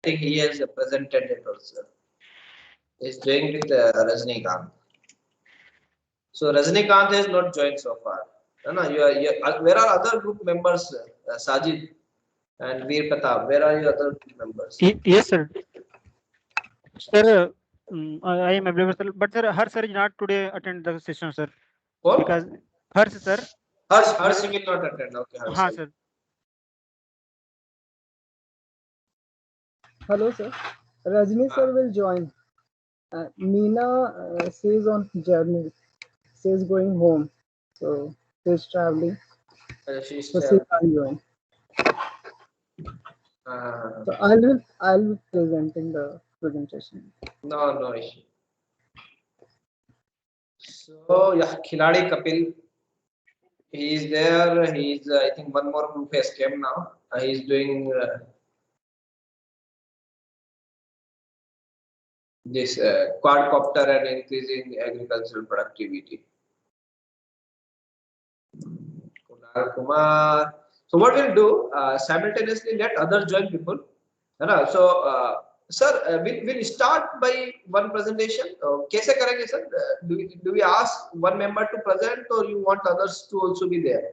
think he has presented it also. He's doing with Rajnikant. So Rajnikant has not joined so far. No, where are other group members? Sajid and Veer Pratap. Where are your other group members? Yes, sir. Sir, I am available, sir. But sir, Harsh sir is not today attend the session, sir. What? Because Harsh sir. Harsh will not attend. Okay, Harsh. हाँ sir. Hello, sir. Rajni sir will join. Meena says on journey. Says going home. So she's traveling. She's So she can't join. So I'll be presenting the presentation. No issue. So yeah, Khiladi Kapil. He is there. He's I think one more group has came now. He's doing this quadcopter and increasing agricultural productivity. Kunal Kumar. So what we'll do simultaneously let others join people. So sir, we'll start by one presentation. कैसे करेंगे sir? Do we ask one member to present or you want others to also be there?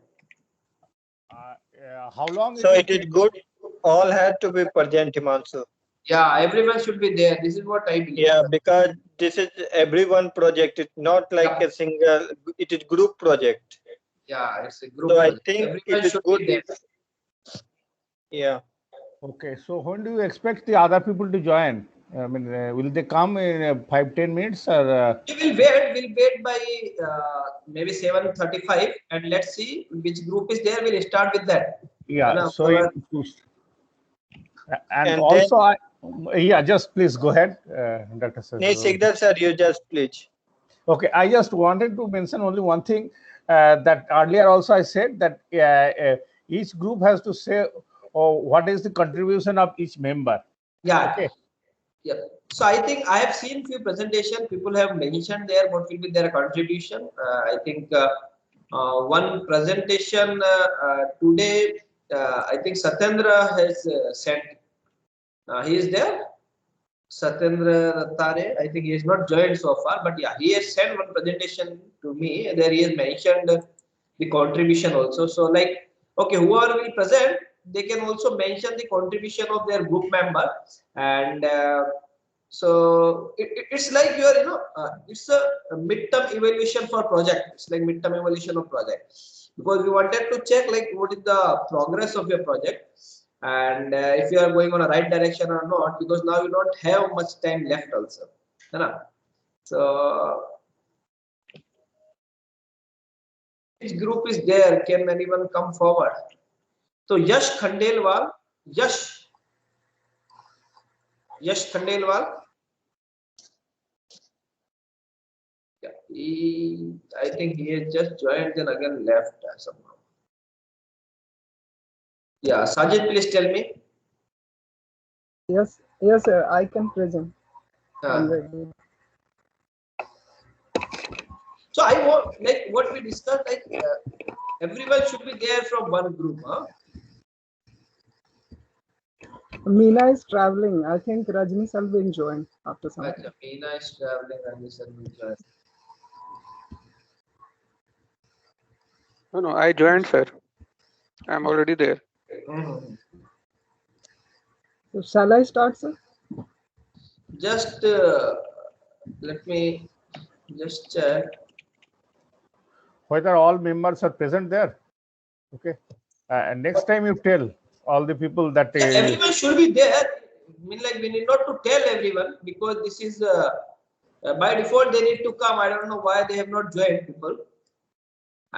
How long? So it is good. All had to be present, Himanshu. Yeah, everyone should be there. This is what I believe. Yeah, because this is everyone project. It's not like a single. It is group project. Yeah, it's a group. So I project. think Everyone it is should good. be there. Yeah. Okay. So when do you expect the other people to join? I mean, will they come in 5-10 minutes or? We'll wait by maybe 7:35 and let's see which group is there. We'll start with that. Yeah. So and And also, yeah, just please go ahead, Dr. Sir. Sikdar sir, you just please. Okay, I just wanted to mention only one thing that earlier also I said that each group has to say what is the contribution of each member. Yeah. Okay. Yeah. So I think I have seen few presentation. People have mentioned there what will be their contribution. I think one presentation today. I think Satyendra has sent. He is there. Satyendra Rattare. I think he has not joined so far, but yeah, he has sent one presentation to me. There he has mentioned the contribution also. So like, okay, whoever will present, they can also mention the contribution of their group member, and so it's like it's a midterm evaluation for project. It's like midterm evaluation of project, because we wanted to check like what is the progress of your project, and if you are going on a right direction or not, because now you don't have much time left also. So which group is there? Can anyone come forward? So Yash Khandelwal, Yash Khandelwal. Yeah, I think he has just joined and again left somehow. Yeah, Sajid, please tell me. Yes, sir. I can present. I'm ready. So I want, like what we discussed, like everyone should be there from one group, huh? Meena is traveling. I think Rajni sir will join after some time. Meena is traveling, Rajni sir will join. No, I joined, sir. I'm already there. So shall I start, sir? Just let me just check whether all members are present there. Okay. And next time you tell all the people that everyone should be there. I mean, like we need not to tell everyone, because this is by default they need to come. I don't know why they have not joined people.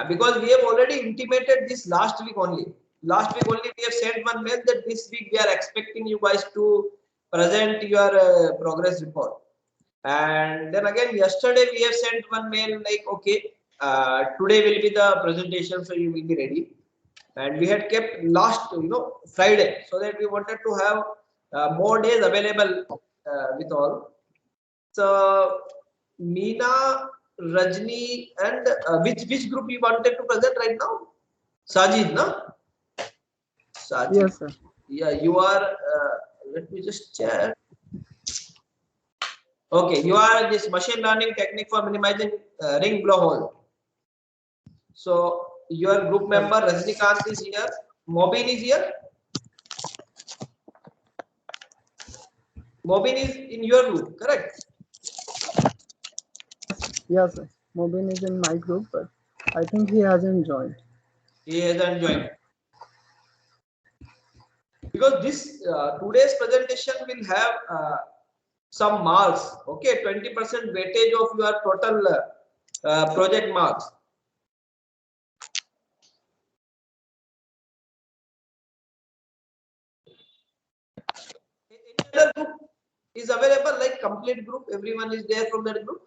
Because we have already intimated this last week only. Last week only we have sent one mail that this week we are expecting you guys to present your progress report. And then again yesterday we have sent one mail like, okay, today will be the presentation, so you will be ready. And we had kept last Friday, so that we wanted to have more days available with all. So Meena, Rajni, and which group you wanted to present right now? Sajid, no? Sajid. Yes, sir. Yeah, you are let me just check. Okay, you are this machine learning technique for minimizing ring blowhole. So your group member Rajnikant is here. Mobin is here. Mobin is in your group, correct? Yes, sir. Mobin is in my group, but I think he hasn't joined. He hasn't joined. Because this today's presentation will have some marks, okay, 20% weightage of your total project marks. Any other group is available, like complete group, everyone is there from that group?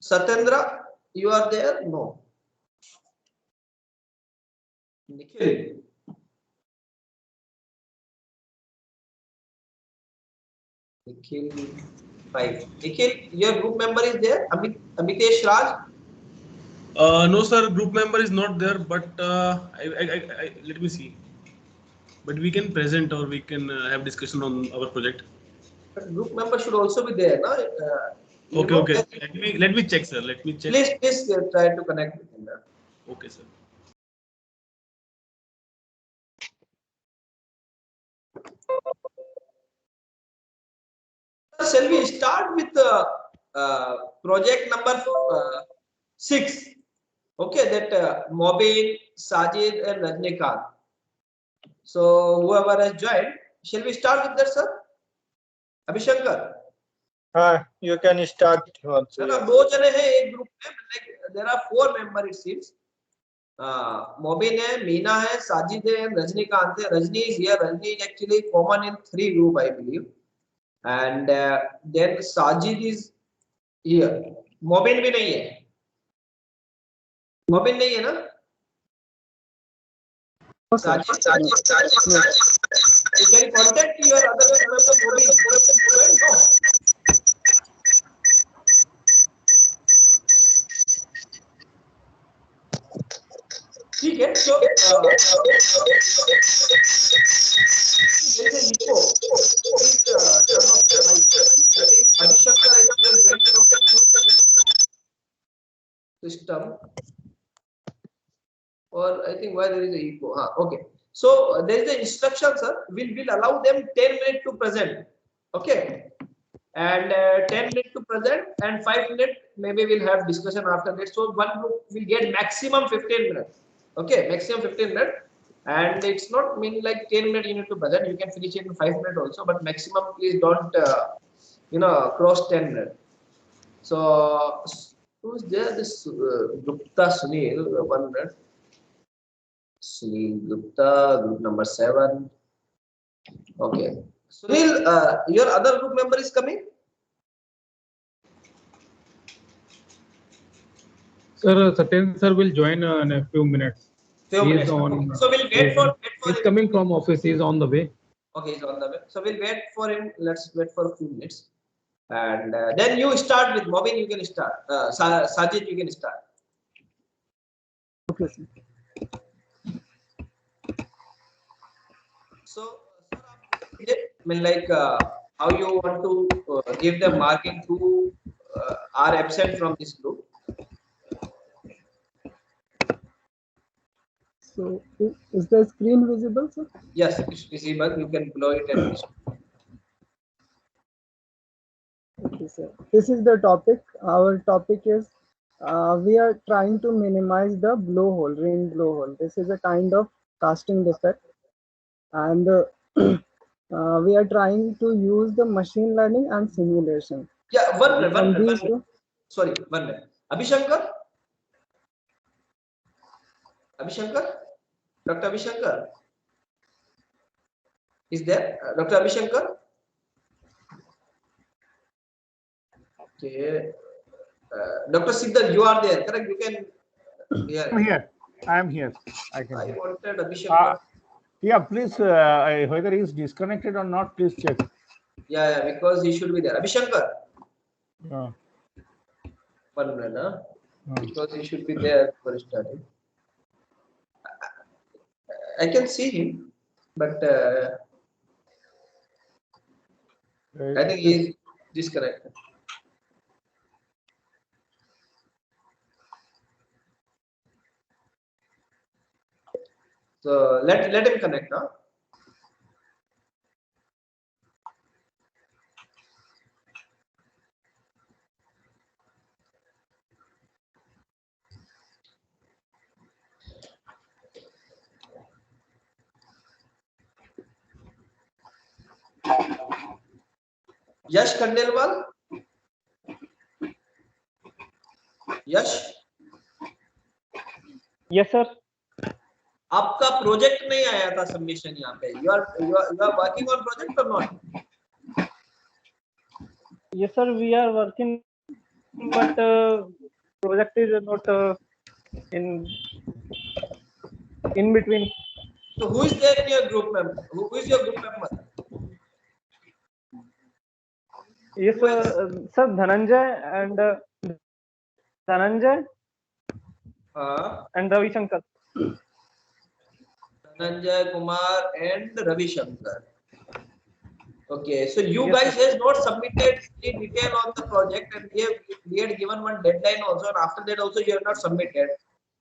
Satyendra, you are there? No. Nikhil. Nikhil 5. Nikhil, your group member is there? Amitesh Raj? No, sir, group member is not there, but let me see. But we can present or we can have discussion on our project. But group member should also be there, no? Okay, okay. Let me check, sir. Let me check. Please try to connect with him. Okay, sir. Shall we start with project number 6? Okay, that Mobin, Sajid, and Rajnikant. So whoever has joined, shall we start with that, sir? Abhishankar. You can start once. There are दो जने हैं एक group में, like there are 4 members it seems. Mobin है, Meena है, Sajid है, and Rajnikant है. Rajni is here. Rajni is actually common in 3 group, I believe. And then Sajid is here. Mobin भी नहीं है. Mobin नहीं है ना? Sajid. Can you contact your other member Mobin? No. ठीक है. So there is a Nico. I think Abhishankar is joined from the system. Or I think why there is a echo. Okay. So there is the instruction, sir. We'll allow them 10 minutes to present. Okay. And 10 minutes to present and 5 minutes maybe we'll have discussion after that. So one group will get maximum 15 minutes. Okay, maximum 15 minutes. And it's not mean like 10 minutes you need to present. You can finish it in 5 minutes also, but maximum please don't cross 10 minutes. So who's there? This Gupta Sunil, 1 minute. Sunil Gupta, group number 7. Okay. Sunil, your other group member is coming? Sir, Satyen sir will join in a few minutes. Few minutes. So we'll wait for He's coming from office. He's on the way. Okay, he's on the way. So we'll wait for him. Let's wait for a few minutes. And then you start with Mobin. You can start. Sajid, you can start. Okay, sir. So, sir, I mean, like how you want to give them marking who are absent from this group? So is the screen visible, sir? Yes, it's visible. You can blow it and Okay, sir. This is the topic. Our topic is we are trying to minimize the blowhole, ring blowhole. This is a kind of casting defect, and we are trying to use the machine learning and simulation. Yeah, one minute. Sorry, 1 minute. Abhishankar? Dr. Abhishankar? Is there? Dr. Abhishankar? Okay. Dr. Siddhar, you are there, correct? You can. Yeah. I'm here. I'm here. I can. I wanted Abhishankar. Yeah, please. Whether he is disconnected or not, please check. Yeah, because he should be there. Abhishankar. 1 minute, Hmm. because he should be there for starting. I can see him, but I think he is disconnected. So let him connect now. Yash Khandelwal, Yash yes sir. आपका project नहीं आया था submission यहाँ पे। You are working on project और not? Yes sir, we are working but project is not in between. So who is there in your group member? Who is your group member? Yes, sir, Dhananjay and and Ravi Shankar. Dhananjay, Kumar and Ravi Shankar. Okay, so you Yes, guys sir. has not submitted any detail on the project, and we had given one deadline also, and after that also you have not submitted.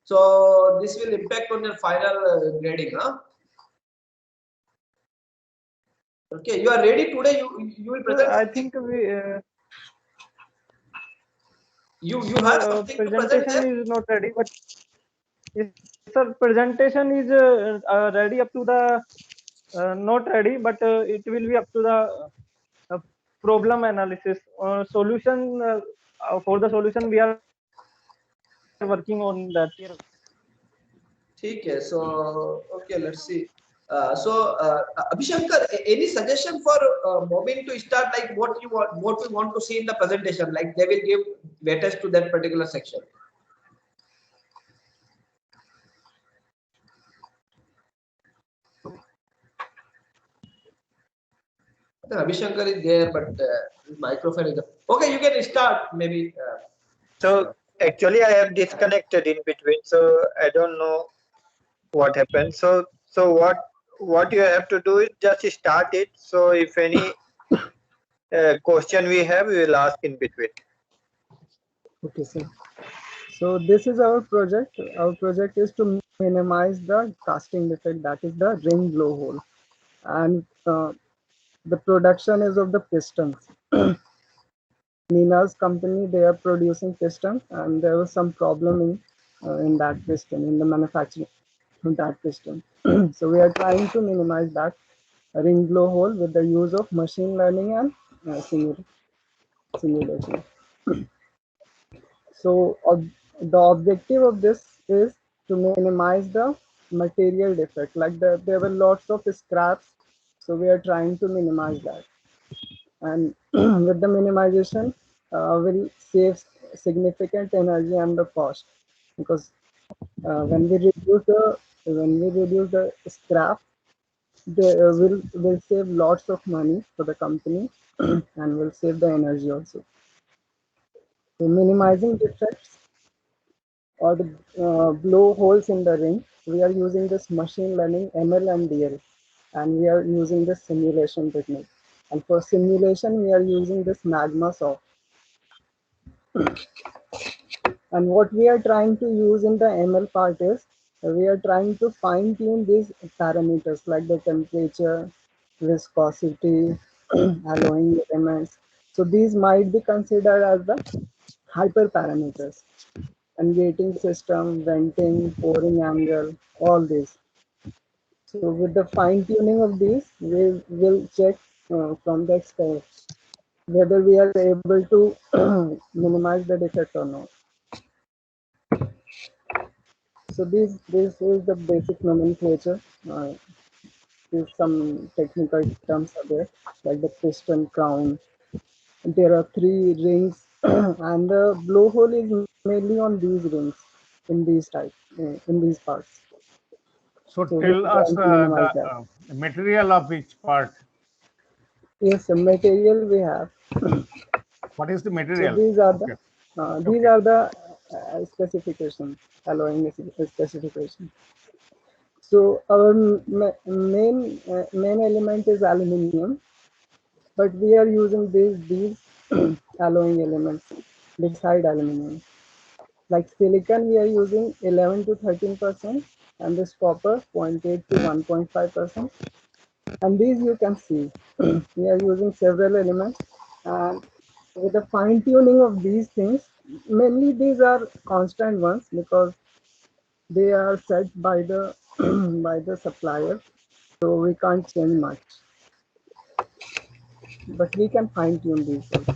So this will impact on your final grading, huh? Okay, you are ready today. You will present. I think we. You have something to present Presentation there? is not ready, but yes, sir, presentation is ready up to the not ready, but it will be up to the problem analysis. Solution for the solution we are working on that. Okay, so okay, let's see. So Abhishankar, any suggestion for Mobin to start, like what we want to see in the presentation, like they will give weightage to that particular section. Abhishankar is there, but his microphone is okay. You can start maybe. So actually, I have disconnected in between, so I don't know what happened. So what you have to do is just start it. So if any question we have, we will ask in between. Okay, sir. So this is our project. Our project is to minimize the casting defect, that is the ring blowhole, and the production is of the pistons. Nina's company, they are producing pistons, and there was some problem in that piston, in the manufacturing of that piston. So we are trying to minimize that ring blowhole with the use of machine learning and simulation. So the objective of this is to minimize the material defect. Like there were lots of scraps, so we are trying to minimize that. And with the minimization, will save significant energy and the cost, because when we reduce the scrap, they will save lots of money for the company and will save the energy also. So minimizing defects or the blow holes in the ring, we are using this machine learning, ML and DL, and we are using this simulation technique. And for simulation, we are using this MagmaSoft. And what we are trying to use in the ML part is, we are trying to fine tune these parameters like the temperature, viscosity, alloying elements. So these might be considered as the hyperparameters. And gating system, venting, pouring angle, all this. So with the fine tuning of these, we will check from the experiment whether we are able to minimize the defect or not. So this is the basic nomenclature. There's some technical terms are there, like the piston crown. There are 3 rings, and the blowhole is mainly on these rings, in these in these parts. So So tell we're us trying to minimize that. the material of each part. Yes, the material we have. What is the So material? these are Okay. these are the specifications, allowing specifications. So our main element is aluminium, but we are using these alloying elements beside aluminium. Like silicon, we are using 11 to 13%, and this copper 0.8 to 1.5%. And these you can see, we are using several elements, and with the fine tuning of these things, mainly these are constant ones because they are set by the by the supplier, so we can't change much. But we can fine tune these also.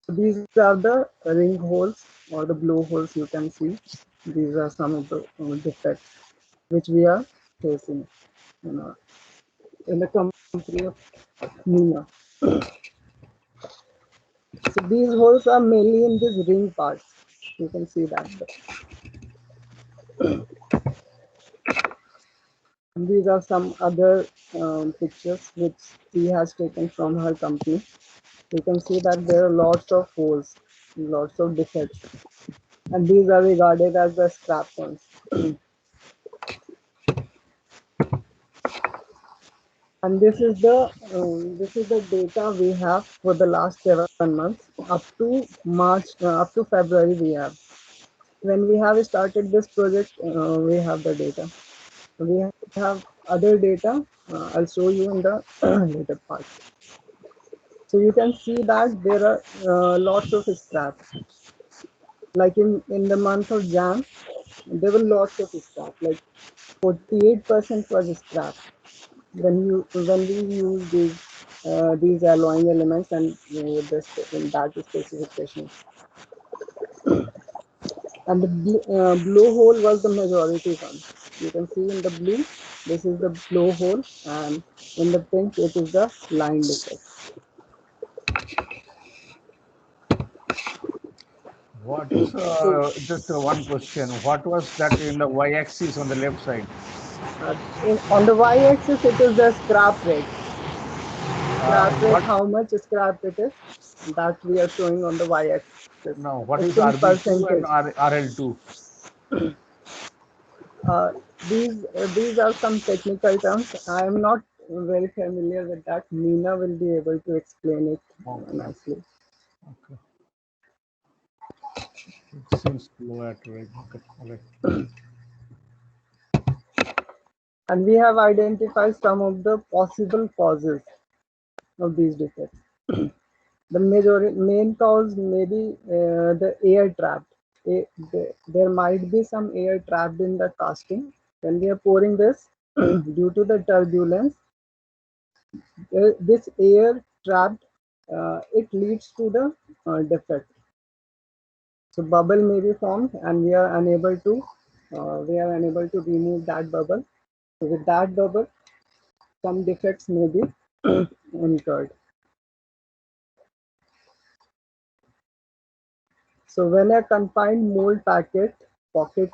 These are the ring holes or the blow holes you can see. These are some of the defects which we are facing in the company of Nina. So these holes are mainly in these ring parts. You can see that. And these are some other pictures which she has taken from her company. You can see that there are lots of holes, lots of defects, and these are regarded as the scrap ones. And this is the data we have for the last 7 months up to March, up to February. We have, when we have started this project, we have the data. We have other data. I'll show you in the later part. So you can see that there are lots of scraps. Like in the month of Jan, there were lots of scrap. Like 48% was scrap when we use these alloying elements and in that specification. And the blowhole was the majority one. You can see in the blue, this is the blowhole, and in the pink, it is the line defect. What is just one question? What was that in the y-axis on the left side? On the y-axis, it is the scrap rate. Scrap rate, What? how much scrap it is, that we are showing on the y-axis. No, what It's is in RB2 and percentage. RL2? These are some technical terms. I am not very familiar with that. Nina will be able to explain it nicely. Okay. It seems low at rate. Okay. All right. And we have identified some of the possible causes of these defects. The main cause may be the air trapped. There might be some air trapped in the casting. When we are pouring this, due to the turbulence, this air trapped, it leads to the defect. So bubble may be formed, and we are unable to remove that bubble. So with that bubble, some defects may be incurred. So when a confined mold pocket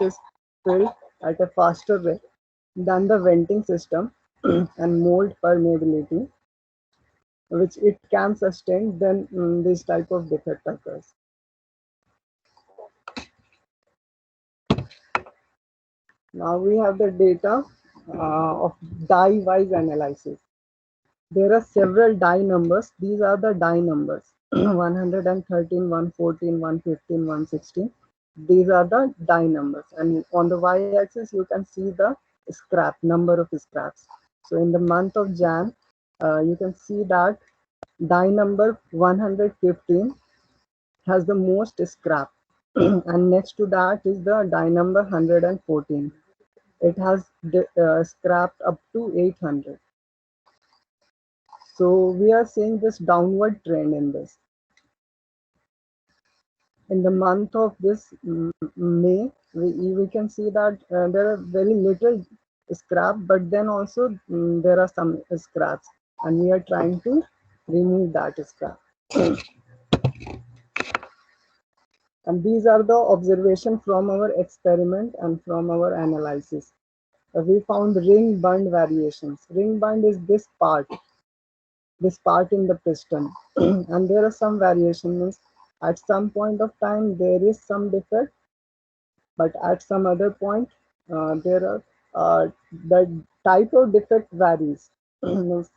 is filled at a faster rate than the venting system and mold permeability, which it can sustain, then this type of defect occurs. Now we have the data of die-wise analysis. There are several die numbers. These are the die numbers 113, 114, 115, 116. These are the die numbers. And on the y-axis, you can see the scrap, number of scraps. So in the month of Jan, you can see that die number 115 has the most scrap. And next to that is the die number 114. It has scrapped up to 800. So we are seeing this downward trend in this. In the month of this May, we can see that there are very little scrap, but then also there are some scraps, and we are trying to remove that scrap. And these are the observations from our experiment and from our analysis. We found ring bund variations. Ring bund is this part in the piston. And there are some variations. At some point of time, there is some defect, but at some other point, there are the type of defect varies.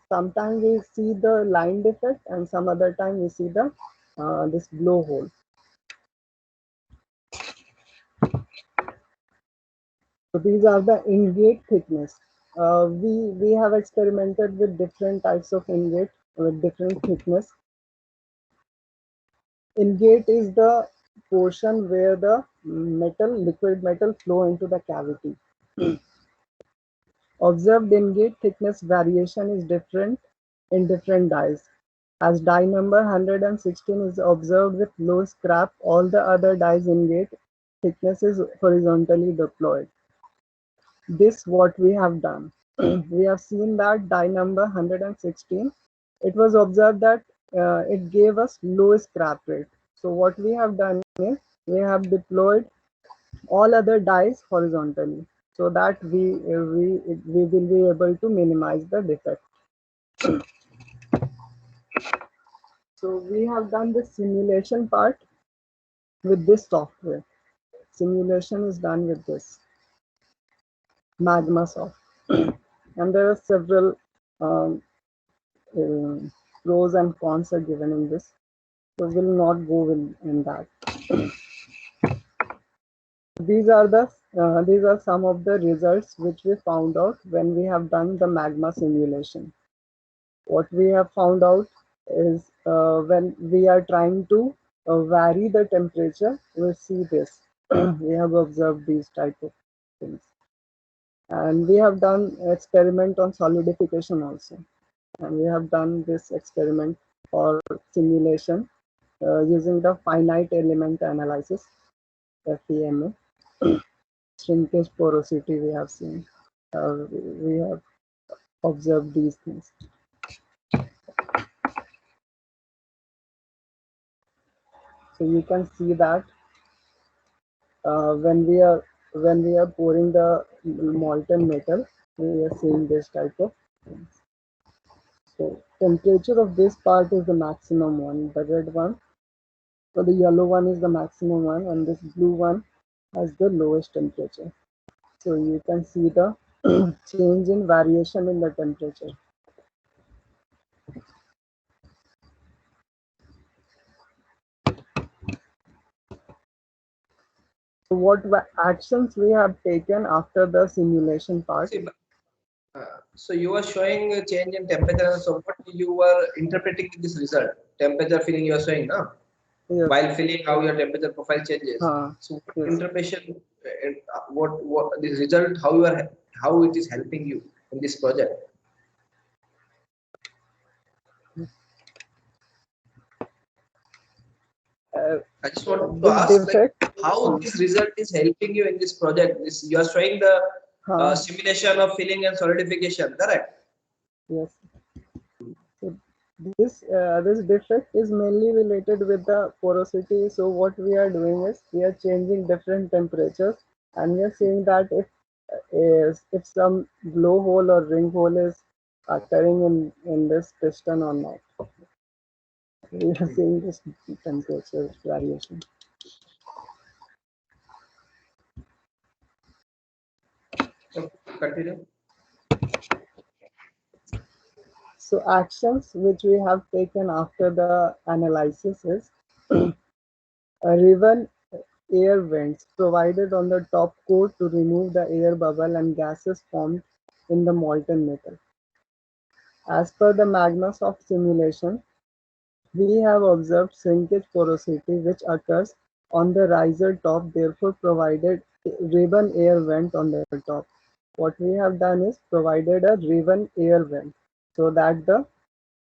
Sometimes we see the line defect, and some other time we see the this blowhole. So these are the ingate thickness. We have experimented with different types of ingate with different thickness. Ingate is the portion where the liquid metal flow into the cavity. Observed ingate thickness variation is different in different dies. As die number 116 is observed with low scrap, all the other dies ingate thickness is horizontally deployed. This what we have done. We have seen that die number 116, it was observed that it gave us low scrap rate. So what we have done is we have deployed all other dies horizontally so that we will be able to minimize the defect. So we have done the simulation part with this software. Simulation is done with this Magmasoft, and there are several pros and cons are given in this, so we'll not go in that. These are some of the results which we found out when we have done the magma simulation. What we have found out is when we are trying to vary the temperature, we see this. We have observed these type of things, and we have done experiment on solidification also, and we have done this experiment or simulation using the finite element analysis, FEMA. Shrinkage porosity we have seen. We have observed these things. So you can see that when we are pouring the molten metal, we are seeing this type of things. So temperature of this part is the maximum one, the red one. So the yellow one is the maximum one, and this blue one has the lowest temperature. So you can see the change in variation in the temperature. So what actions we have taken after the simulation part? So you were showing a change in temperature, and so what you were interpreting this result? Temperature filling you are showing, no? Yes. While filling, how your temperature profile changes. So yes. interpretation, what this result, how it is helping you in this project? I just want to ask, like, how this result is helping you in this project. This you are showing the simulation of filling and solidification, correct? Yes. So this defect is mainly related with the porosity. So what we are doing is we are changing different temperatures, and we are seeing that if some blowhole or ring hole is occurring in this piston or not. We are seeing this temperature variation. Continue. So actions which we have taken after the analysis is riven air vents provided on the top coat to remove the air bubble and gases formed in the molten metal. As per the Magmasoft simulation, we have observed shrinkage porosity which occurs on the riser top, therefore provided riven air vent on the top. What we have done is provided a riven air vent so that the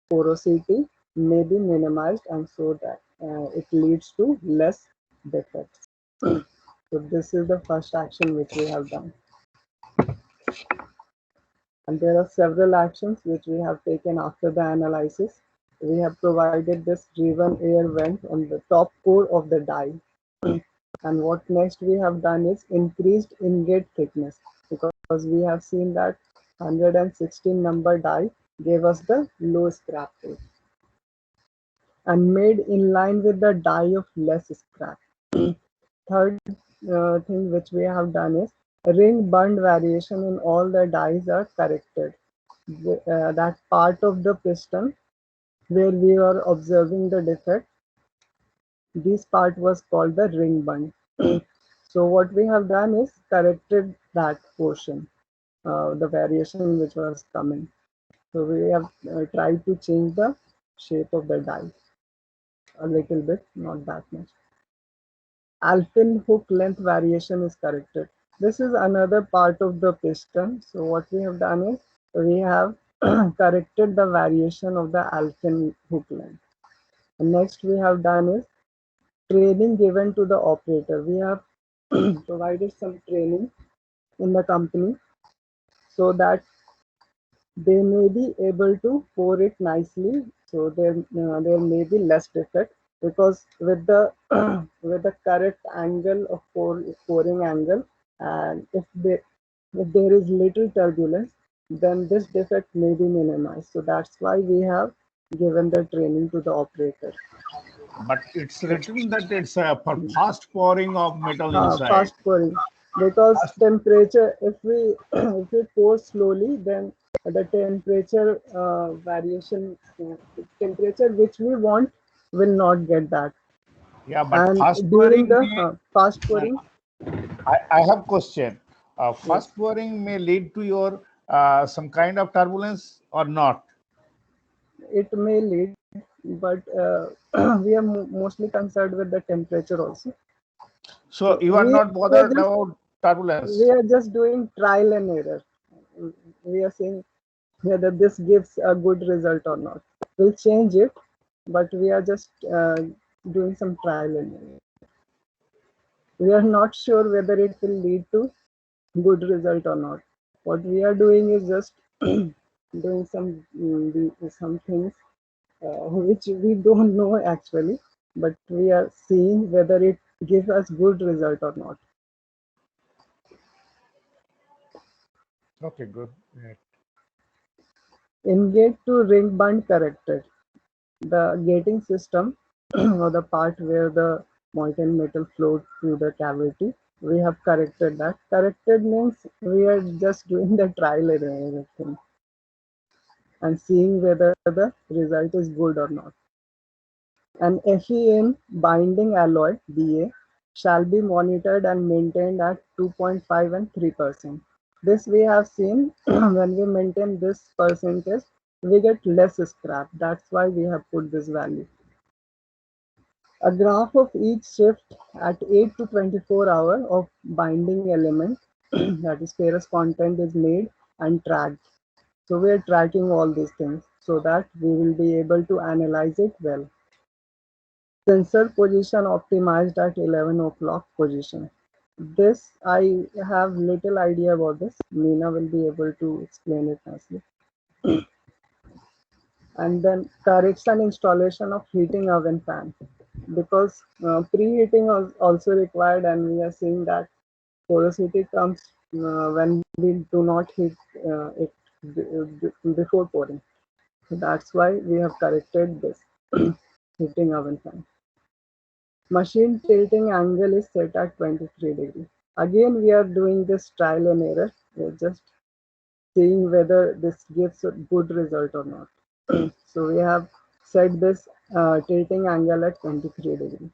porosity may be minimized and so that it leads to less defects. So this is the first action which we have done. And there are several actions which we have taken after the analysis. We have provided this driven air vent on the top core of the die. And what next we have done is increased ingate thickness, because we have seen that 116 number die gave us the low scrap rate, and made in line with the die of less scrap. Third thing which we have done is ring bund variation in all the dies are corrected. That part of the piston where we are observing the defect, this part was called the ring bund. So what we have done is corrected that portion, the variation which was coming. So we have tried to change the shape of the die a little bit, not that much. Alpin hook length variation is corrected. This is another part of the piston. So what we have done is we have corrected the variation of the alpin hook length. And next we have done is training given to the operator. We have provided some training in the company so that they may be able to pour it nicely. So there may be less defect, because with the with the correct angle of pouring angle, and if there is little turbulence, then this defect may be minimized. So that's why we have given the training to the operator. But it's written that it's for fast pouring of metal inside. Fast pouring, because temperature, if we pour slowly, then the temperature variation, temperature which we want will not get that. Yeah, but And fast during pouring the fast pouring, I have question. Fast pouring may lead to your some kind of turbulence or not? it may lead, but we are mostly concerned with the temperature also. So you are not bothered about turbulence? We are just doing trial and error. We are saying whether this gives a good result or not. We'll change it, but we are just doing some trial and error. We are not sure whether it will lead to good result or not. What we are doing is just doing some things which we don't know actually, but we are seeing whether it gives us good result or not. Okay, good. Yeah. In-gate to ring bund corrected. The gating system or the part where the molten metal flowed through the cavity, we have corrected that. Corrected means we are just doing the trial and error thing and seeing whether the result is good or not. An FEN binding alloy BA shall be monitored and maintained at 2.5 and 3%. This we have seen when we maintain this percentage, we get less scrap. That's why we have put this value. A graph of each shift at 8 to 24 hours of binding element, that is ferrous content, is made and tracked. So we are tracking all these things so that we will be able to analyze it well. Sensor position optimized at 11 o'clock position. This I have little idea about this. Meena will be able to explain it nicely. And then correction installation of heating oven fan, because preheating is also required, and we are seeing that porosity comes when we do not heat it before pouring. So that's why we have corrected this heating oven fan. Machine tilting angle is set at 23 degrees. Again, we are doing this trial and error. We are just seeing whether this gives a good result or not. So we have set this tilting angle at 23 degrees.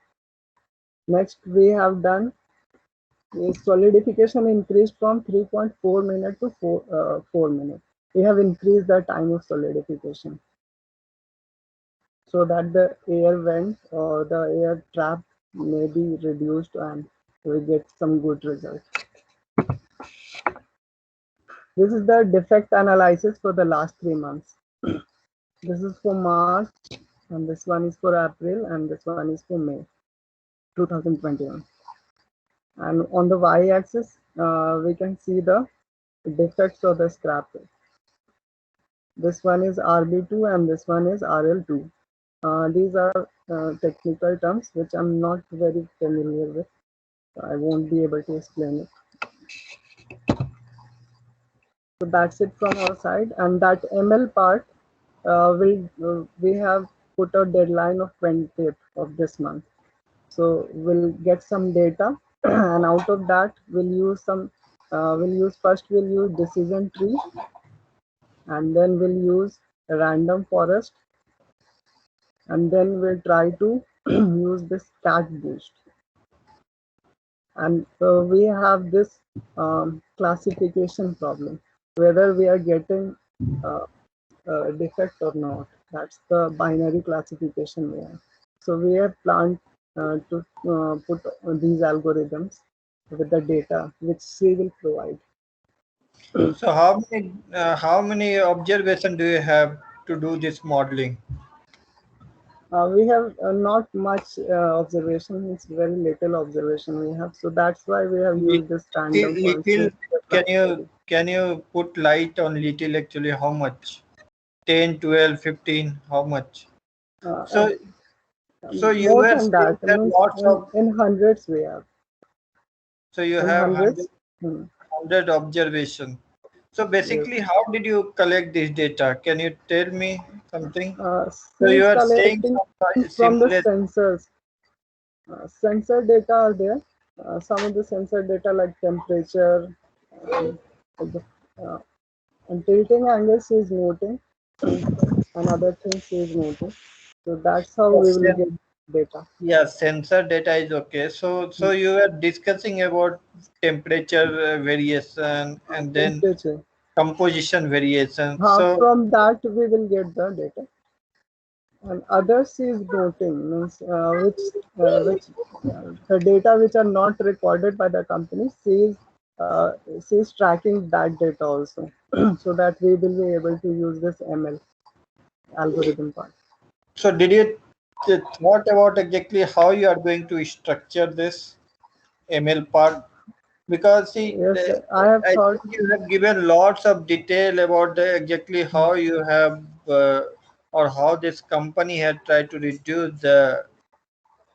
Next, we have done is solidification increased from 3.4 minutes to 4 minutes. We have increased the time of solidification so that the air vent or the air trap may be reduced and we get some good results. This is the defect analysis for the last 3 months. This is for March, and this one is for April, and this one is for May 2021. And on the y-axis, we can see the defects of the scrap rate. This one is RB2 and this one is RL2. These are technical terms which I'm not very familiar with. I won't be able to explain it. So that's it from our side. And that ML part, we have put a deadline of 20th of this month. So we'll get some data and out of that we'll use some we'll use decision tree, and then we'll use a random forest, and then we'll try to use this cat boost. And we have this classification problem, whether we are getting a defect or not. That's the binary classification we have. So we have planned to put these algorithms with the data which C will provide. So how many observation do you have to do this modeling? We have not much observation, it's very little observation we have. So that's why we have used this random Little, function. can you put light on little actually how much? 10, 12, 15, how much? So you more were than that, saying means lots of, in hundreds we have. so you In have hundreds. 100 observation. So basically, how did you collect this data? Can you tell me something? So you are saying from the sensors. Sensor data are there. Some of the sensor data like temperature and tilting angles is noting, and other things is noting. So that's how we will get data. Yeah, sensor data is okay. So you were discussing about temperature variation and then composition variation. So from that we will get the data. And others is noting, means the data which are not recorded by the company, she is tracking that data also, so that we will be able to use this ML algorithm part. So did you thought about exactly how you are going to structure this ML part? Because see, yes, I think you have given lots of detail about exactly how you have or how this company had tried to reduce the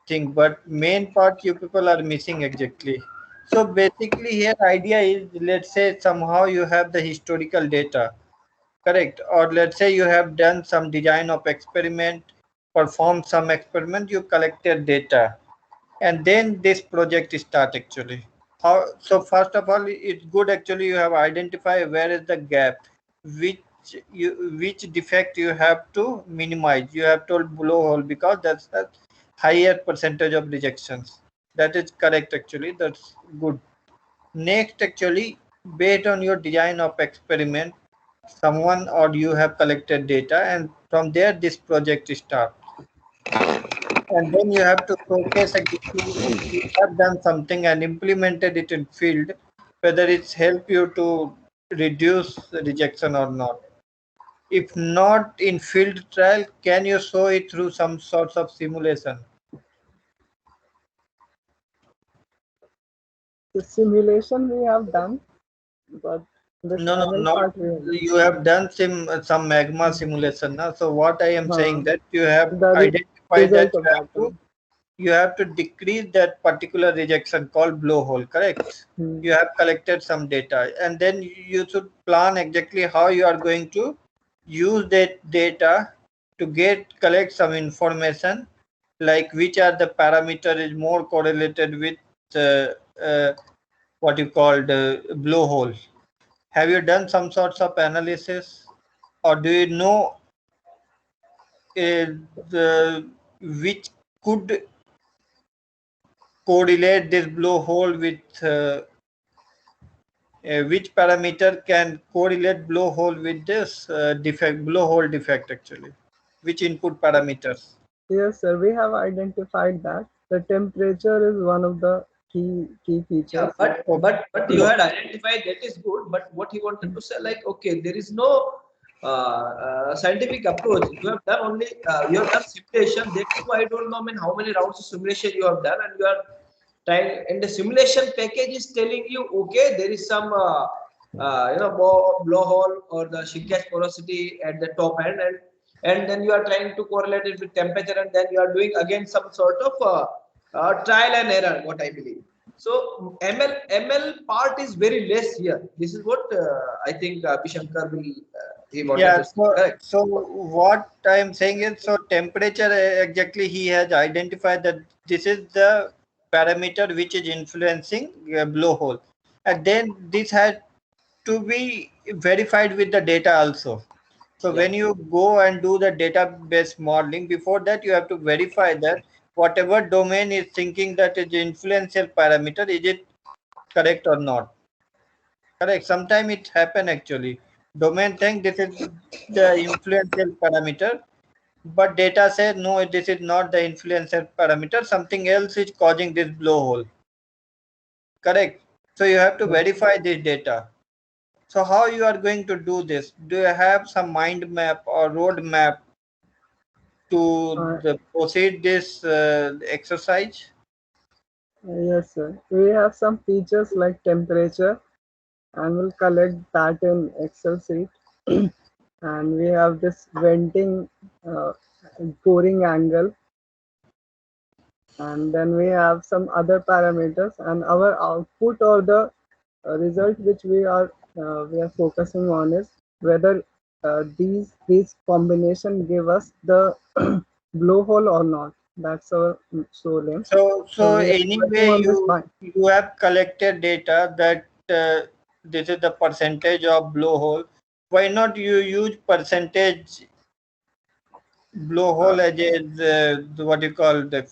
thing, but main part you people are missing exactly. So basically here idea is, let's say somehow you have the historical data, correct? Or let's say you have done some design of experiment, performed some experiment, you collected data, and then this project start actually. How? So first of all, it's good actually you have identified where is the gap, which defect you have to minimize. You have told blowhole because that's a higher percentage of rejections. That is correct actually. That's good. Next actually, based on your design of experiment, someone or you have collected data, and from there this project starts. And then you have to showcase if you have done something and implemented it in field, whether it's help you to reduce rejection or not. If not in field trial, can you show it through some sorts of simulation? The simulation we have done, but No, not you have done some magma simulation. Now, so what I am saying that you have identified that you have to decrease that particular rejection called blowhole, correct? You have collected some data, and then you should plan exactly how you are going to use that data to collect some information, like which are the parameter is more correlated with what you call the blowhole. Have you done some sorts of analysis, or do you know which could correlate this blowhole with which parameter can correlate blowhole with this blowhole defect actually? Which input parameters? Yes, sir. We have identified that the temperature is one of the key features. Yeah, but you had identified that is good. But what he wanted to say, like, okay, there is no scientific approach. You have done only you have done simulation. That too, I don't know. I mean, how many rounds of simulation you have done, and you are trying. And the simulation package is telling you, okay, there is some blowhole or the shrinkage porosity at the top end, and then you are trying to correlate it with temperature, and then you are doing again some sort of trial and error. What I believe. So ML part is very less here. This is what I think Bishankar will he wanted to say. So what I am saying is, so temperature exactly he has identified that this is the parameter which is influencing blowhole, and then this has to be verified with the data also. So when you go and do the database modeling, before that you have to verify that whatever domain is thinking that is influential parameter, is it correct or not? Correct. Sometimes it happen actually. Domain think this is the influential parameter, but data says no, this is not the influential parameter. Something else is causing this blowhole. Correct. So you have to verify this data. So how you are going to do this? Do you have some mind map or road map to proceed this exercise? Yes, sir. We have some features like temperature, and we'll collect that in Excel sheet. And we have this venting pouring angle, and then we have some other parameters, and our output or the result which we are focusing on is whether these combination give us the blowhole or not. That's our sole aim. So we are anyway, working on this you have collected data that this is the percentage of blowhole. Why not you use percentage blowhole as a what you call the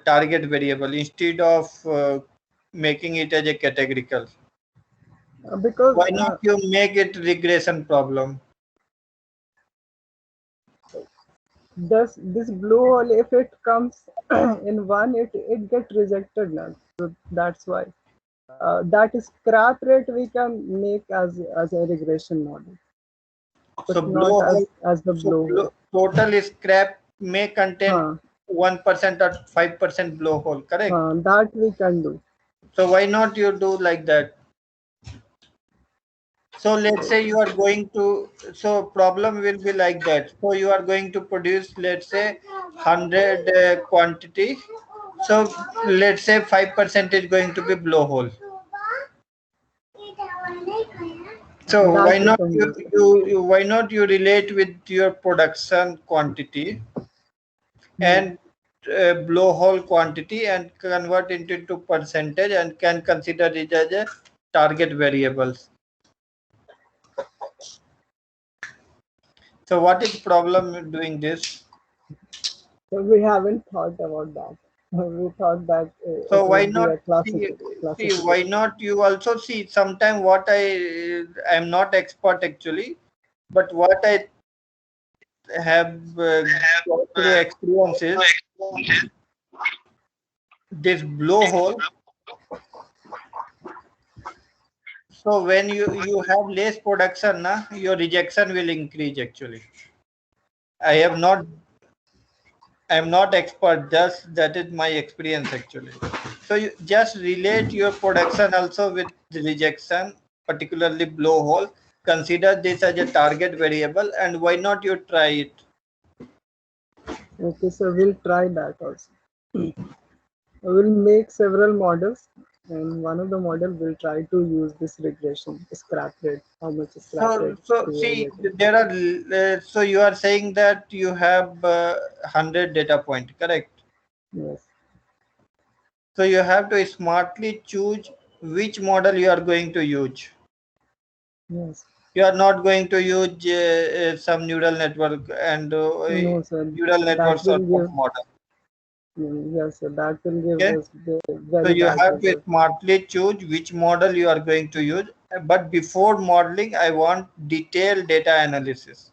target variable instead of making it as a categorical? because Why not you make it regression problem? this blowhole, if it comes in one, it get rejected now. So that's why that scrap rate we can make as a regression model, but So not blowhole, as the blowhole. total scrap may contain 1% or 5% blowhole, correct? That we can do. So why not you do like that? So let's say you are going to, so problem will be like that. So you are going to produce, let's say 100 quantity. So let's say 5% is going to be blowhole. So why not why not you relate with your production quantity and blowhole quantity and convert it into percentage and can consider it as a target variables. So what is problem doing this? So we haven't thought about that. We thought that So it why would be not a see why not you also see sometime what I'm not expert actually, but what I have got through experiences, this blowhole. So when you have less production, your rejection will increase actually. I'm not expert, just that is my experience actually. So you just relate your production also with the rejection, particularly blowhole. Consider this as a target variable, and why not you try it? Okay, so we'll try that also. We'll make several models, and one of the model will try to use this regression scrap rate, how much scrap rate. So see, there are. So you are saying that you have 100 data point, correct? Yes. So you have to smartly choose which model you are going to use. Yes. You are not going to use some neural network and No, sir. neural network sort of model. Yes, sir. That will give Okay. us the very So you bad have to result. smartly choose which model you are going to use. But before modeling, I want detailed data analysis.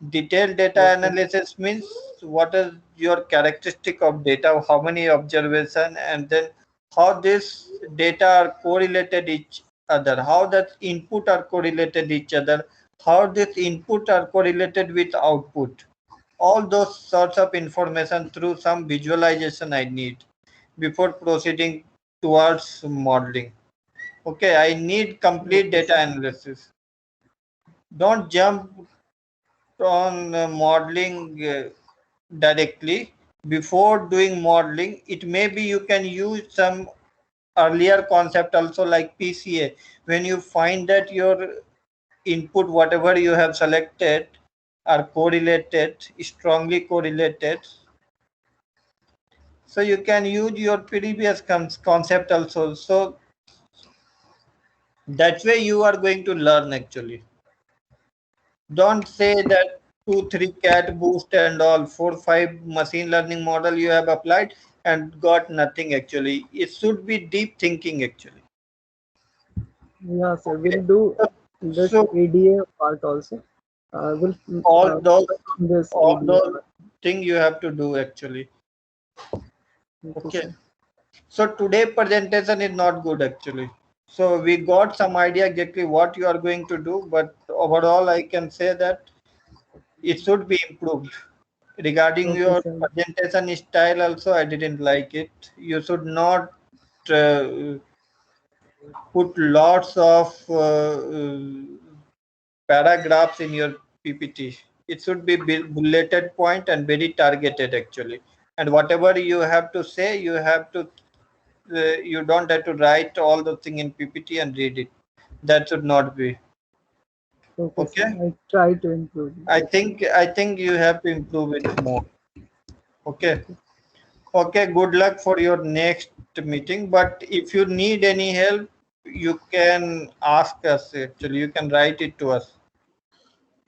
Detailed data analysis means what is your characteristic of data, how many observation, and then how this data are correlated each other, how that input are correlated each other, how this input are correlated with output. All those sorts of information through some visualization I need before proceeding towards modeling. Okay, I need complete data analysis. Don't jump on modeling directly. Before doing modeling, it may be you can use some earlier concept also like PCA. When you find that your input, whatever you have selected, are correlated, strongly correlated, so you can use your previous concept also. So That way you are going to learn actually. Don't say that 2-3 cat boost and all 4-5 machine learning model you have applied and got nothing actually. It should be deep thinking actually. Yeah, sir. We'll do this So ADA part also. We'll all those focus on this ADA part. thing you have to do actually. Okay. Sir. So today presentation is not good actually. So we got some idea exactly what you are going to do, but overall I can say that it should be improved. Regarding Okay, your sir. presentation style also, I didn't like it. You should not put lots of paragraphs in your PPT. It should be bulleted point and very targeted actually. And whatever you have to say, you have to you don't have to write all the thing in PPT and read it. That should not be. Okay, Okay. sir. I try to improve. I think you have to improve it more. Okay. Okay. Good luck for your next meeting. But if you need any help, you can ask us actually. You can write it to us.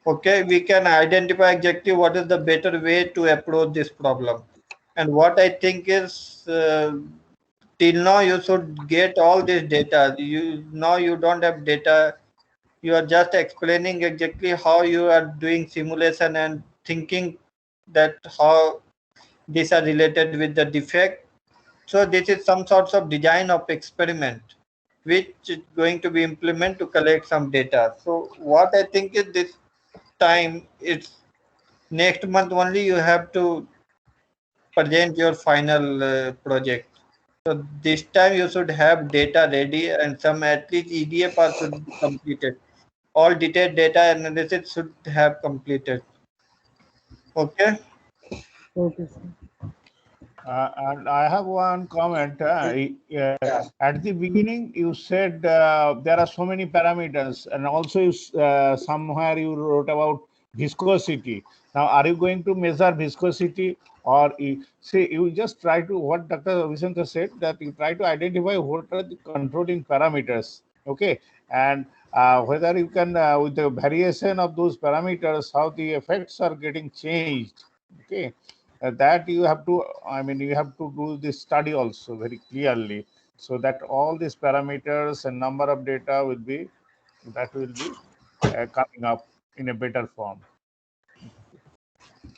Okay. We can identify exactly what is the better way to approach this problem. And what I think is till now you should get all this data. You don't have data. You are just explaining exactly how you are doing simulation and thinking that how these are related with the defect. So this is some sorts of design of experiment which is going to be implemented to collect some data. So what I think is this time it's next month only you have to present your final project. So this time you should have data ready and some at least EDA part should be completed. All detailed data analysis should have completed. Okay. Okay, sir. And I have one comment. At the beginning, you said there are so many parameters, and also somewhere you wrote about viscosity. Now, are you going to measure viscosity, or you just try to what Dr. Vishankar said, that you try to identify what are the controlling parameters, okay, and whether you can with the variation of those parameters, how the effects are getting changed, okay. That you have to, you have to do this study also very clearly, so that all these parameters and number of data will be coming up in a better form.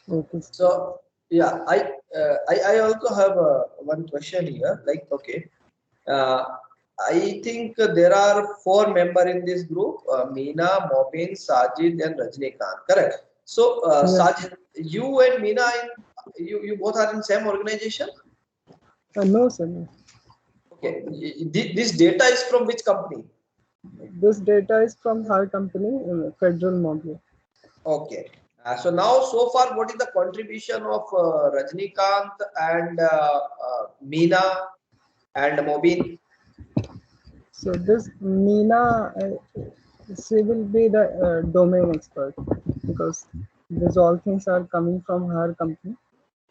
Okay. So yeah, I also have one question here. Like, okay, I think there are 4 members in this group: Meena, Mobin, Sajid, and Rajnikant. Correct. So Yes. Sajid, you and Meena, you both are in same organization. No, sir. No. Okay. This data is from which company? This data is from her company, Federal Mogul. Okay. So now, so far, what is the contribution of Rajnikant and Meena and Mobin? So this Meena, she will be the domain expert, because these all things are coming from her company.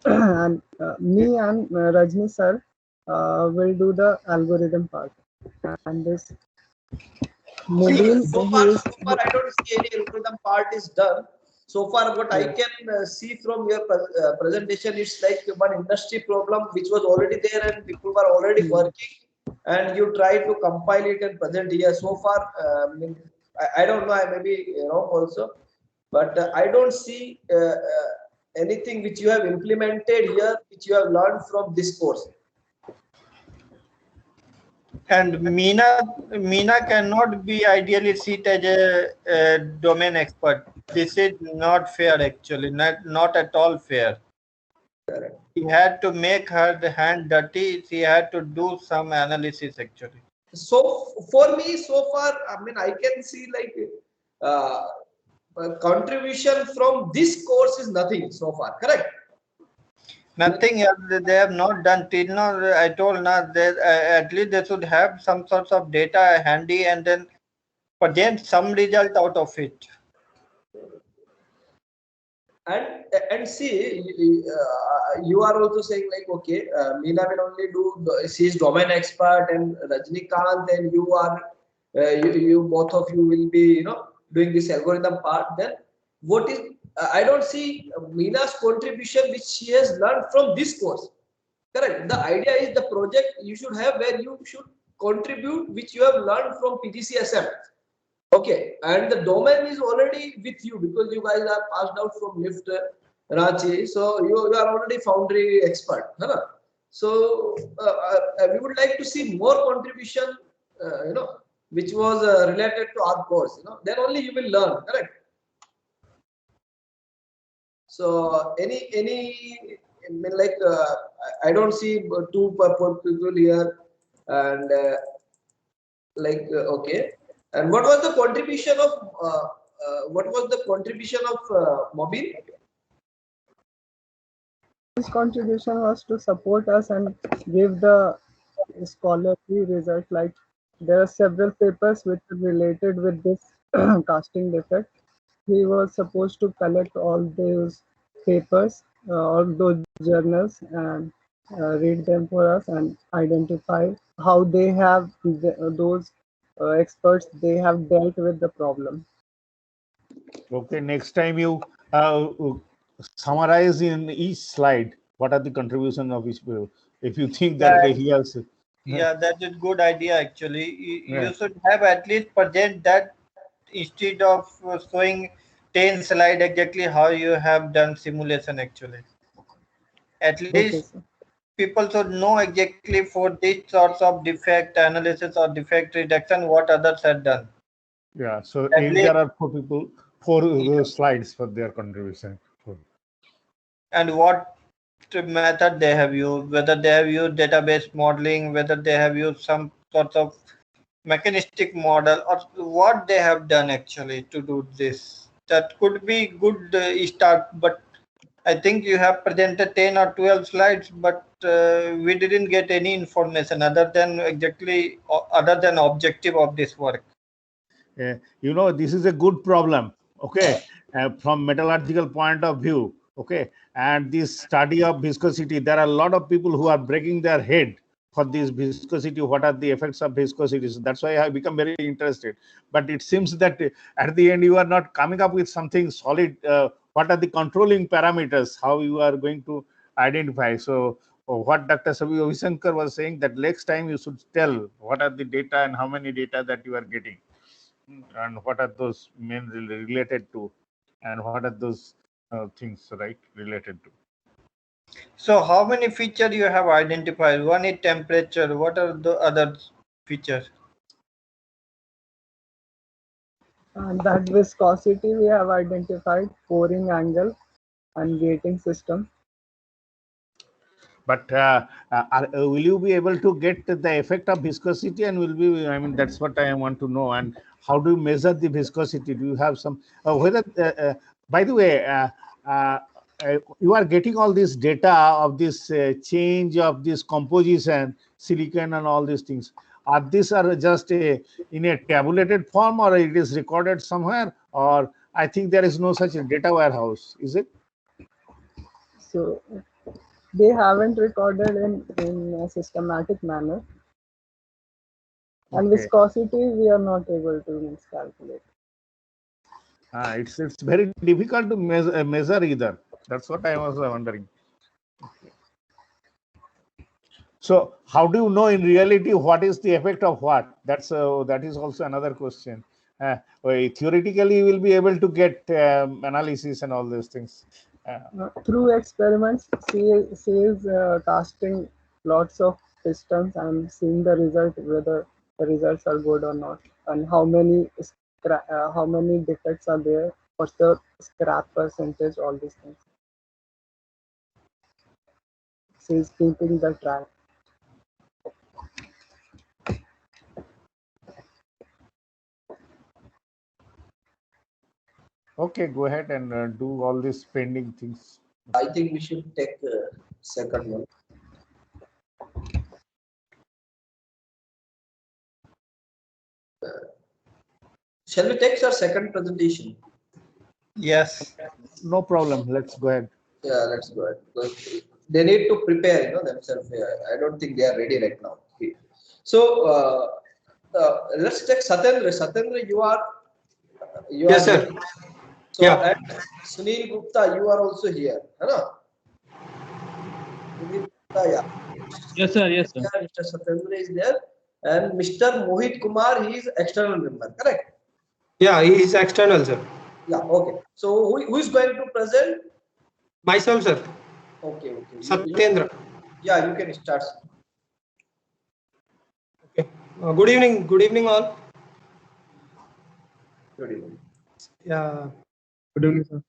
And me and Rajni sir will do the algorithm part. And this Mobin, So far, I don't see any algorithm part is done. So far, what I can see from your presentation is like one industry problem which was already there and people were already working, and you try to compile it and present here. So far, I don't know, I may be wrong also, but I don't see anything which you have implemented here, which you have learned from this course. And Meena cannot be ideally sit as a domain expert. This is not fair actually, not at all fair. Correct. She had to make her hand dirty. She had to do some analysis actually. So for me, so far, I can see like contribution from this course is nothing so far. Correct. Nothing else they have not done till now. I told now that at least they should have some sorts of data handy and then present some result out of it. And see, you are also saying like, okay, Meena will only do, she is domain expert, and Rajnikant and you are you both of you will be, doing this algorithm part. Then what is, I don't see Meena's contribution which she has learned from this course. Correct. The idea is the project you should have where you should contribute which you have learned from PGCSM. Okay, and the domain is already with you because you guys are passed out from LIFT Ranchi, so you are already Foundry expert. Huh? So we would like to see more contribution, which was related to our course. Then only you will learn. Correct. So I mean, like I don't see two people here, and okay. And what was the contribution of Mobile? His contribution was to support us and give the scholarly result. Like there are several papers which are related with this casting defect. He was supposed to collect all those papers, all those journals, and read them for us and identify how they have those experts they have dealt with the problem. Okay, next time you summarize in each slide what are the contribution of each people. If you think that he has. Yeah, that's a good idea actually. Yeah. You should have at least present that instead of showing 10 slide exactly how you have done simulation actually. At least people should know exactly for these sorts of defect analysis or defect reduction what others have done. Yeah, so At if least- there are four slides for their contribution. And what method they have used, whether they have used database modeling, whether they have used some sort of mechanistic model, or what they have done actually to do this. That could be good start, but I think you have presented 10 or 12 slides, but we didn't get any information other than objective of this work. This is a good problem. Okay, from metallurgical point of view. Okay, and this study of viscosity, there are a lot of people who are breaking their head for this viscosity. What are the effects of viscosity? So that's why I have become very interested. But it seems that at the end you are not coming up with something solid. What are the controlling parameters? How you are going to identify? So what Dr. Sabi Avishankar was saying, that next time you should tell what are the data and how many data that you are getting, and what are those mainly related to, and what are those things, right, related to. So how many features you have identified? One is temperature. What are the other features? And that viscosity we have identified, pouring angle and gating system. But will you be able to get the effect of viscosity, and will be, I mean, that's what I want to know. And how do you measure the viscosity? Do you have some, whether, by the way, you are getting all this data of this change of this composition, silicon and all these things. Are these are just in a tabulated form, or it is recorded somewhere, or I think there is no such data warehouse, is it? So they haven't recorded in a systematic manner. And viscosity we are not able to calculate. It's very difficult to measure either. That's what I was wondering. Okay. So how do you know in reality what is the effect of what? That is also another question. Theoretically, you will be able to get analysis and all those things. Through experiments, she is casting lots of pistons and seeing the result, whether the results are good or not, and how many defects are there, what's the scrap percentage, all these things. She is keeping the track. Okay, go ahead and do all these pending things. I think we should take second one. Shall we take our second presentation? Yes. No problem. Let's go ahead. Yeah, let's go ahead. Because they need to prepare, themselves. I don't think they are ready right now. Okay. So let's check Satendra. Satendra, you are Yes, sir. here. So, Yeah. and Sunil Gupta, you are also here. Hello. Sunil Gupta, yeah. Yes, sir. Yes, sir. Yeah, Mr. Satendra is there, and Mr. Mohit Kumar, he is external member. Correct. Yeah, he is external, sir. Yeah. Okay. So who is going to present? Myself, sir. Okay. Okay. Satyendra. Yeah, you can start. Okay. Good evening. Good evening, all. Good evening. Yeah. Good evening, sir.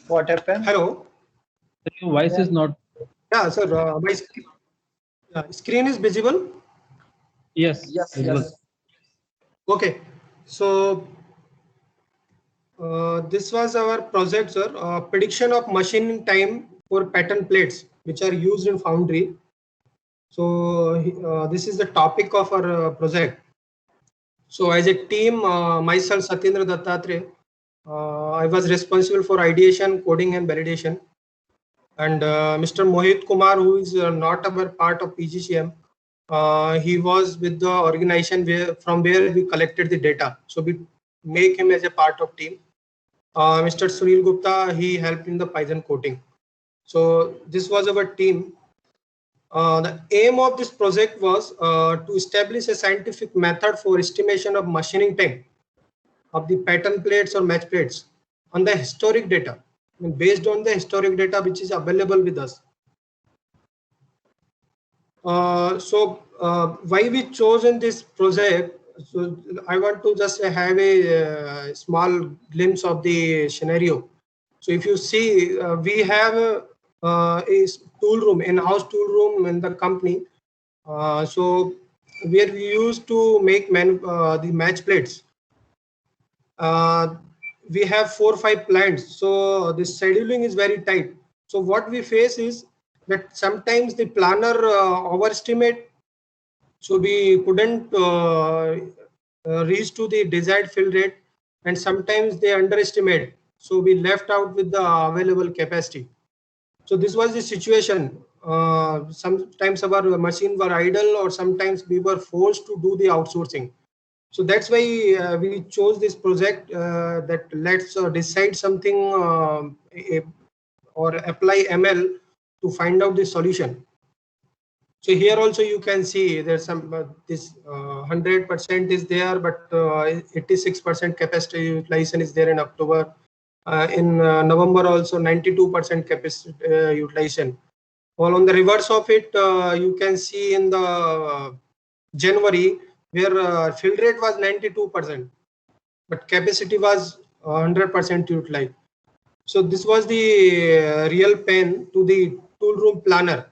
What happened? Hello. Your voice is not. Yeah, sir. My screen is visible. Yes. Yes. visible. Yes. Okay. So this was our project, sir. Prediction of machining time for pattern plates, which are used in foundry. So this is the topic of our project. So as a team, myself, Satyendra Dattatreya, I was responsible for ideation, coding, and validation. And Mr. Mohit Kumar, who is not a part of PGCM, he was with the organization from where we collected the data. So we make him as a part of team. Mr. Sunil Gupta, he helped in the Python coding. So this was our team. The aim of this project was to establish a scientific method for estimation of machining time of the pattern plates or match plates on the historic data, based on the historic data which is available with us. Why we chosen this project? So I want to just have a small glimpse of the scenario. So if you see, we have a tool room, in-house tool room in the company. So where we used to make the match plates. We have 4 or 5 plants, so the scheduling is very tight. So what we face is that sometimes the planner overestimate, so we couldn't reach to the desired fill rate, and sometimes they underestimate, so we left out with the available capacity. So this was the situation. Sometimes our machines were idle, or sometimes we were forced to do the outsourcing. So that's why we chose this project, that let's decide something or apply ML to find out the solution. So here also you can see there's some this 100% is there, but 86% capacity utilization is there in October. In November also 92% capacity utilization. While on the reverse of it, you can see in the January, where fill rate was 92%, but capacity was 100% utilized. So this was the real pain to the tool room planner.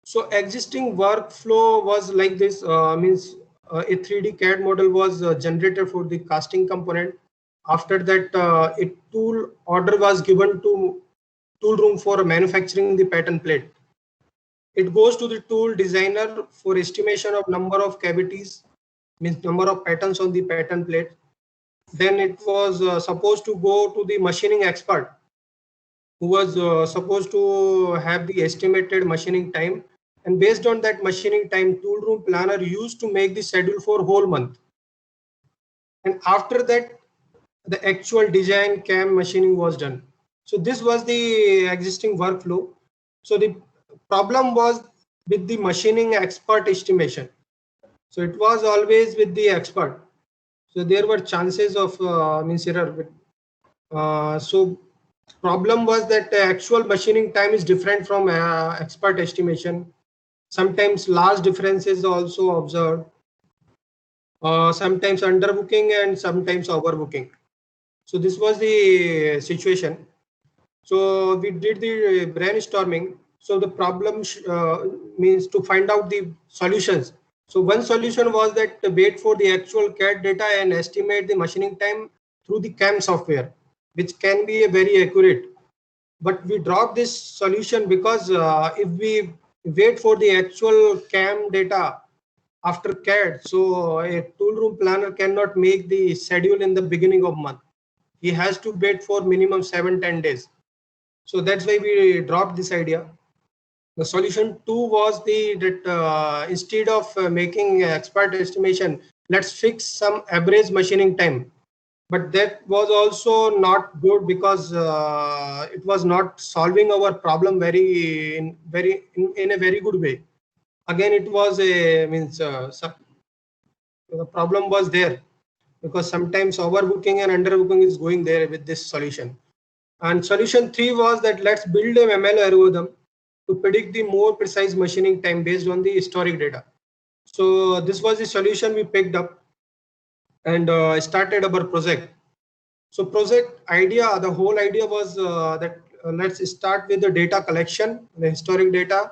So existing workflow was like this, means a 3D CAD model was generated for the casting component. After that, a tool order was given to tool room for manufacturing the pattern plate. It goes to the tool designer for estimation of number of cavities, means number of patterns on the pattern plate. Then it was supposed to go to the machining expert, who was supposed to have the estimated machining time. And based on that machining time, tool room planner used to make the schedule for whole month. And after that, the actual design CAM machining was done. So this was the existing workflow. So the problem was with the machining expert estimation. So it was always with the expert. So there were chances of means error. So problem was that the actual machining time is different from expert estimation. Sometimes large differences also observed. Sometimes underbooking and sometimes overbooking. So this was the situation. So we did the brainstorming. So the problem means to find out the solutions. So one solution was that wait for the actual CAD data and estimate the machining time through the CAM software, which can be very accurate. But we dropped this solution because if we wait for the actual CAM data, after CAD. So a tool room planner cannot make the schedule in the beginning of month. He has to wait for minimum 7-10 days. So that's why we dropped this idea. The solution 2 was that instead of making expert estimation, let's fix some average machining time. But that was also not good because it was not solving our problem in a very good way. Again, it was a the problem was there because sometimes overbooking and underbooking is going there with this solution. And solution 3 was that let's build a ML algorithm to predict the more precise machining time based on the historic data. So this was the solution we picked up and started our project. So project idea, the whole idea was that let's start with the data collection, the historic data,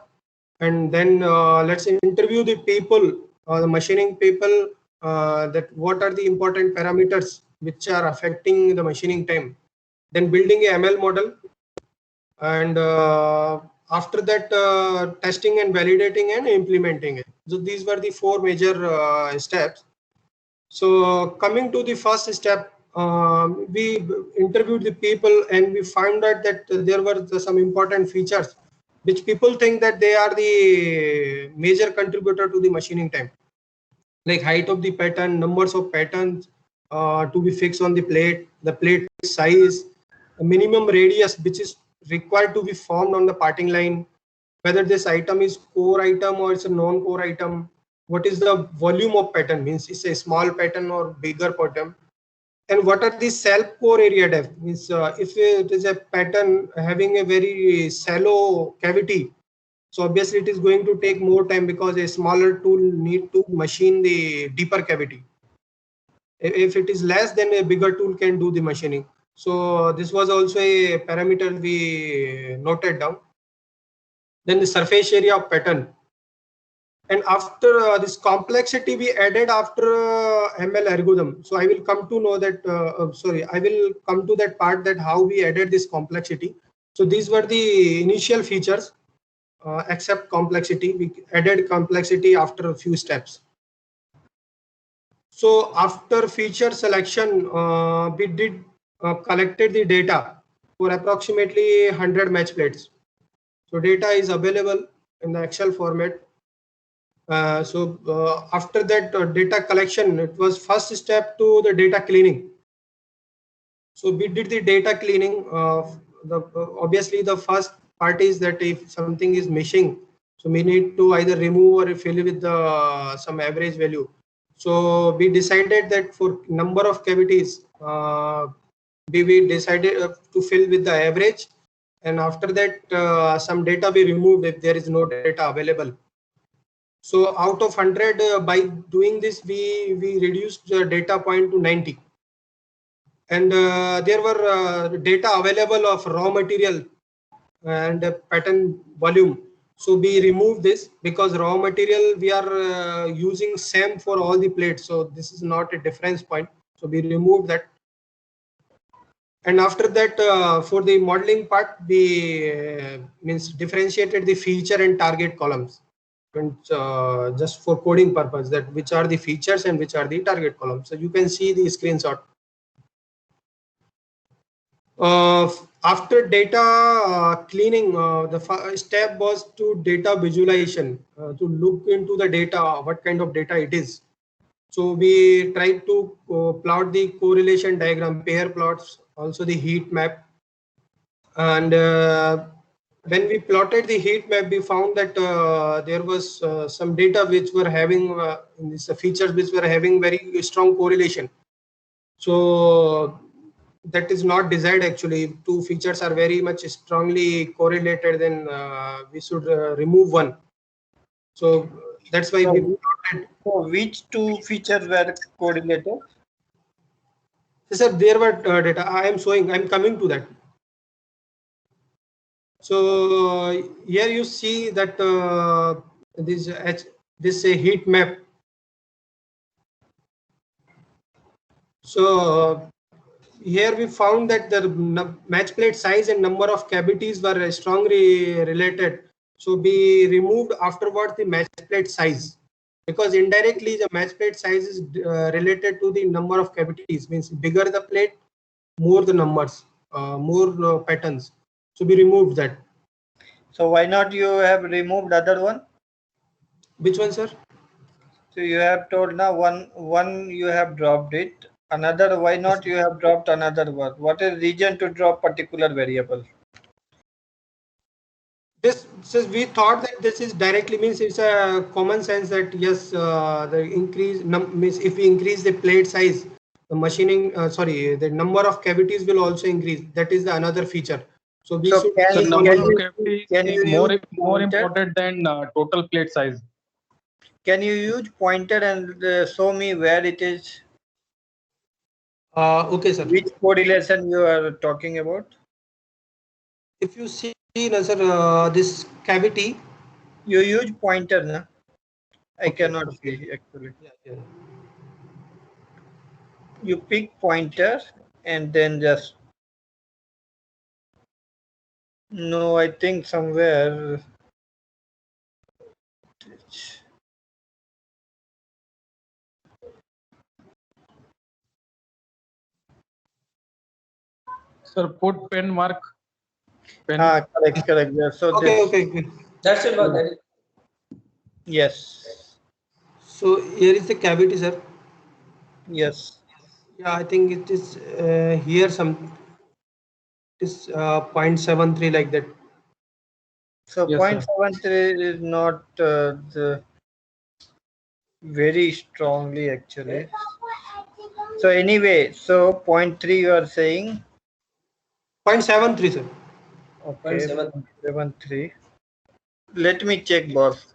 and then let's interview the people, the machining people, that what are the important parameters which are affecting the machining time. Then building a ML model, and after that testing and validating and implementing it. So these were the 4 major steps. So coming to the first step, we interviewed the people and we found out that there were some important features which people think that they are the major contributor to the machining time, like height of the pattern, numbers of patterns to be fixed on the plate size, a minimum radius which is required to be formed on the parting line, whether this item is core item or it's a non-core item, what is the volume of pattern, means it's a small pattern or bigger pattern, and what are the cell core area depth, means if it is a pattern having a very shallow cavity, so obviously it is going to take more time because a smaller tool need to machine the deeper cavity. If it is less, then a bigger tool can do the machining. So this was also a parameter we noted down. Then the surface area of pattern. And after this complexity we added after ML algorithm. So I will come to know that, I will come to that part that how we added this complexity. So these were the initial features, except complexity. We added complexity after a few steps. So after feature selection, we did collected the data for approximately 100 match plates. So data is available in the Excel format. After that data collection, it was first step to the data cleaning. So we did the data cleaning. Obviously the first part is that if something is missing, so we need to either remove or fill with some average value. So we decided that for number of cavities, we decided to fill with the average, and after that some data we removed if there is no data available. So out of 100, by doing this, we reduced the data point to 90. And there were data available of raw material and pattern volume. So we removed this because raw material we are using same for all the plates. So this is not a difference point. So we removed that. And after that, for the modeling part, we differentiated the feature and target columns. And just for coding purpose, that which are the features and which are the target columns. So you can see the screenshot. After data cleaning, the first step was to data visualization, to look into the data, what kind of data it is. So we tried to plot the correlation diagram, pair plots, also the heat map. And when we plotted the heat map, we found that there was some data which were having these features which were having very strong correlation. So that is not desired actually. If 2 features are very much strongly correlated, then we should remove one. So that's why we plotted. So which 2 features were correlated? Sir, there were data. I'm coming to that. So here you see that this heat map. So here we found that the match plate size and number of cavities were strongly related. So we removed afterwards the match plate size, because indirectly the match plate size is related to the number of cavities. Means bigger the plate, more the numbers, more patterns. So we removed that. So why not you have removed other one? Which one, sir? So you have told now one you have dropped it. Another, why not you have dropped another one? What is reason to drop particular variable? This says we thought that this is directly means it's a common sense that yes, the increase means if we increase the plate size, the machining the number of cavities will also increase. That is the another feature. So we So should The number of cavities can is you more use more pointer? important than total plate size. Can you use pointer and show me where it is? Okay, sir. Which correlation you are talking about? If you see, sir, this cavity. You use pointer, na? I cannot see actually. Yeah. You pick pointer and then just. No, I think somewhere. Sir, put pen mark. Pen. Correct. Yeah. So Okay. That's it. That is. Yes. So here is the cavity, sir. Yes. Yeah, I think it is here some. Is 0.73 like that. So Yes, 0.73 is not the very strongly actually. So anyway, so 0.3 you are saying? 0.73, sir. Okay, 0.73. Let me check, boss.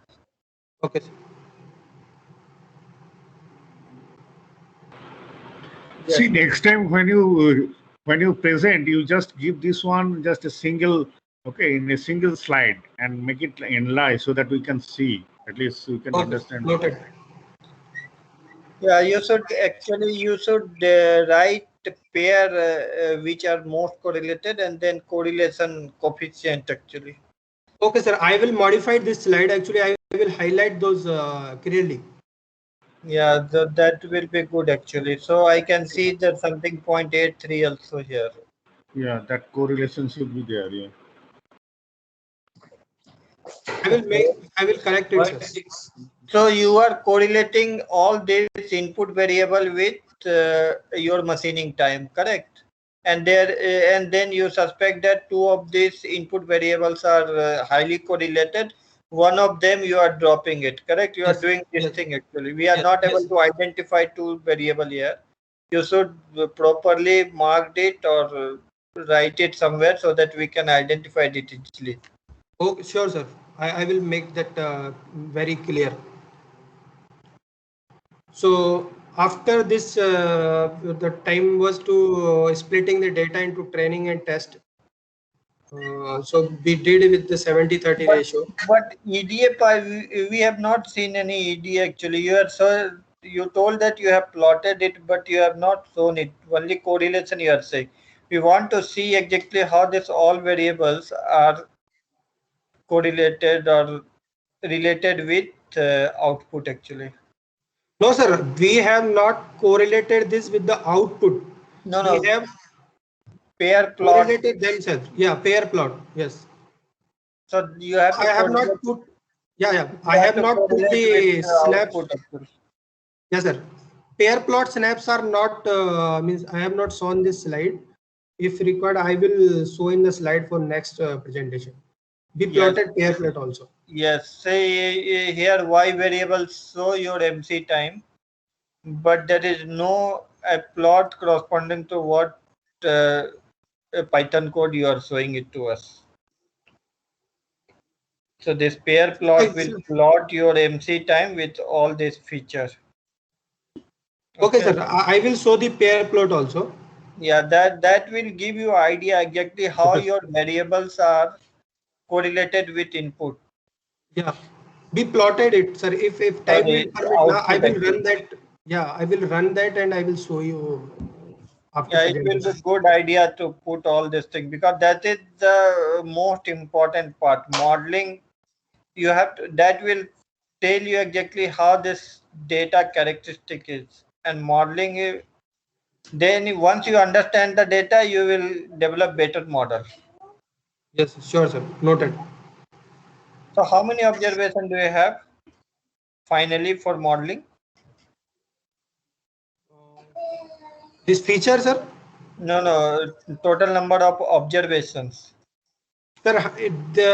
Okay. See, next time when you present, you just give this one just a single, in a single slide and make it enlarge so that we can see, at least we can understand. Noted. Yeah, you should write pair which are most correlated and then correlation coefficient actually. Okay, sir. I will modify this slide. Actually, I will highlight those clearly. Yeah, that will be good actually. So I can see that something 0.83 also here. Yeah, that correlation should be there. Yeah. I will correct it, sir. So you are correlating all this input variable with your machining time, correct? And then you suspect that two of these input variables are highly correlated. One of them you are dropping it, correct? You are doing this thing actually. We are not able to identify two variable here. You should properly mark it or write it somewhere so that we can identify it easily. Okay, sure, sir. I will make that very clear. So after this, the time was to splitting the data into training and test. So we did with the 70-30 ratio. But EDA, we have not seen any EDA actually. You told that you have plotted it, but you have not shown it. Only correlation you are saying. We want to see exactly how this all variables are correlated or related with output actually. No, sir. We have not correlated this with the output. No. We have pair plot. Correlated themselves. Yeah, pair plot. Yes. So you have. I have not put. Yeah. I have not put the snaps. Yes, sir. Pair plot snaps are not means I have not shown this slide. If required, I will show in the slide for next presentation. We plotted pair plot also. Yes. Say here y variables show your MC time, but there is no a plot corresponding to what Python code you are showing it to us. So this pair plot will plot your MC time with all these features. Okay, sir. I will show the pair plot also. Yeah, that will give you idea exactly how your variables are correlated with input. Yeah, we plotted it, sir. If time will permit, I will run that. Yeah, I will run that and I will show you. Yeah, it will be a good idea to put all this thing because that is the most important part. Modeling, you have to, that will tell you exactly how this data characteristic is, and modeling it. Then once you understand the data, you will develop better model. Yes, sure, sir. Noted. So how many observations do you have finally for modeling? This feature, sir? No, total number of observations. Sir,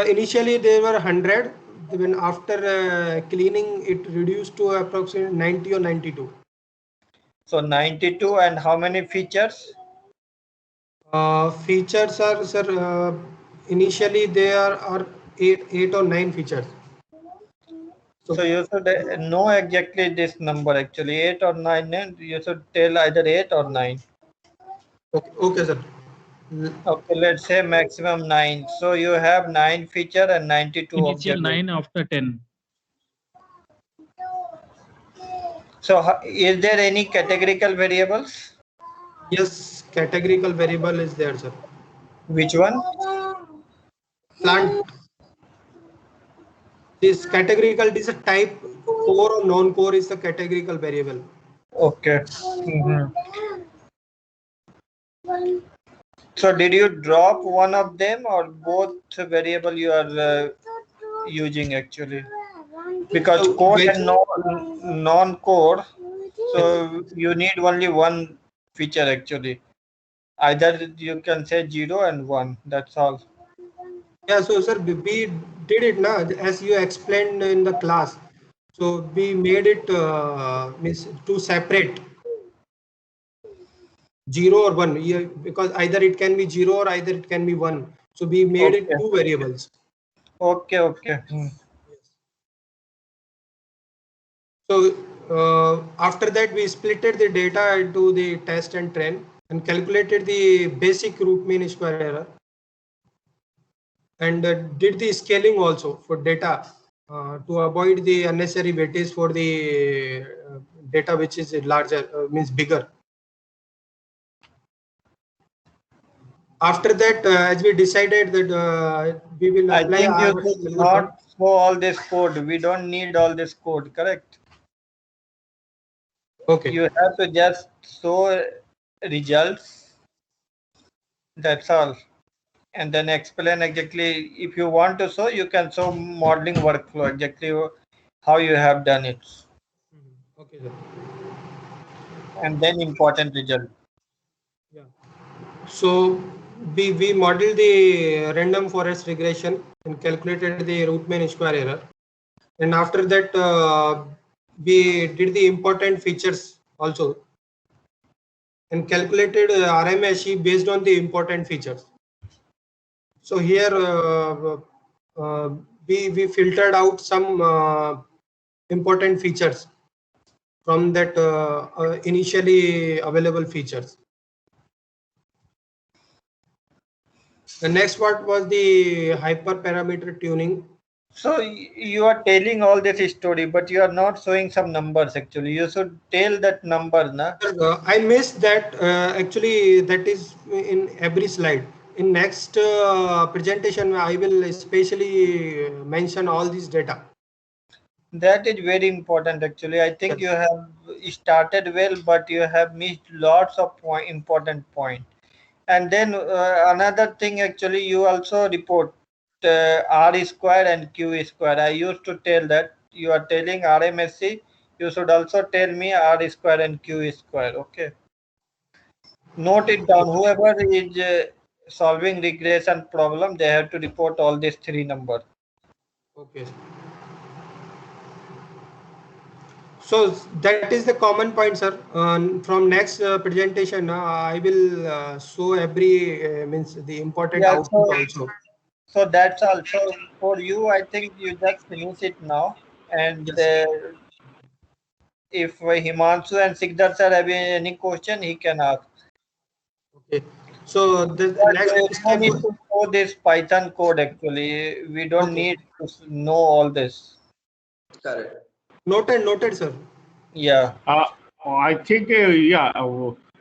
initially there were 100. When after cleaning, it reduced to approximately 90 or 92. So 92, and how many features? Features are, sir, initially there are eight or nine features. So you should know exactly this number actually, 8 or 9, and you should tell either 8 or 9. Okay, sir. Okay, let's say maximum 9. So you have 9 feature and 92 Initial observations. 9 after 10. So is there any categorical variables? Yes, categorical variable is there, sir. Which one? Plant. This categorical, this is a type, core or non-core is the categorical variable. Okay. So did you drop one of them or both variable you are using actually? Because core and non-core, so you need only one feature actually. Either you can say 0 and 1, that's all. Yeah, so sir, we did it now as you explained in the class. So we made it means to separate 0 or 1, yeah, because either it can be 0 or either it can be 1. So we made it two variables. Okay. So after that we splitted the data into the test and train and calculated the basic root mean square error, and did the scaling also for data to avoid the unnecessary weightage for the data which is larger, means bigger. After that, as we decided that we will I apply think you our should not show all this code. We don't need all this code, correct? Okay. You have to just show results. That's all. And then explain exactly, if you want to show, you can show modeling workflow, exactly how you have done it. Okay, sir. And then important result. Yeah. So we modeled the random forest regression and calculated the root mean square error. And after that, we did the important features also and calculated RMSE based on the important features. So here we filtered out some important features from that initially available features. The next part was the hyperparameter tuning. So you are telling all this story, but you are not showing some numbers actually. You should tell that number, na? I missed that. Actually, that is in every slide. In next presentation, I will especially mention all these data. That is very important actually. I think you have started well, but you have missed lots of important point. And then another thing actually, you also report R square and Q square. I used to tell that you are telling RMSE, you should also tell me R square and Q square. Okay. Note it down. Whoever is solving regression problem, they have to report all these three numbers. Okay. So that is the common point, sir. From next presentation, I will show every means the important output also. So that's all. So for you, I think you just finish it now. And if Himanshu and Sikdar sir have any question, he can ask. Okay. So the next No need to know this Python code actually. We don't need to know all this. Correct. Noted, sir. Yeah. I think,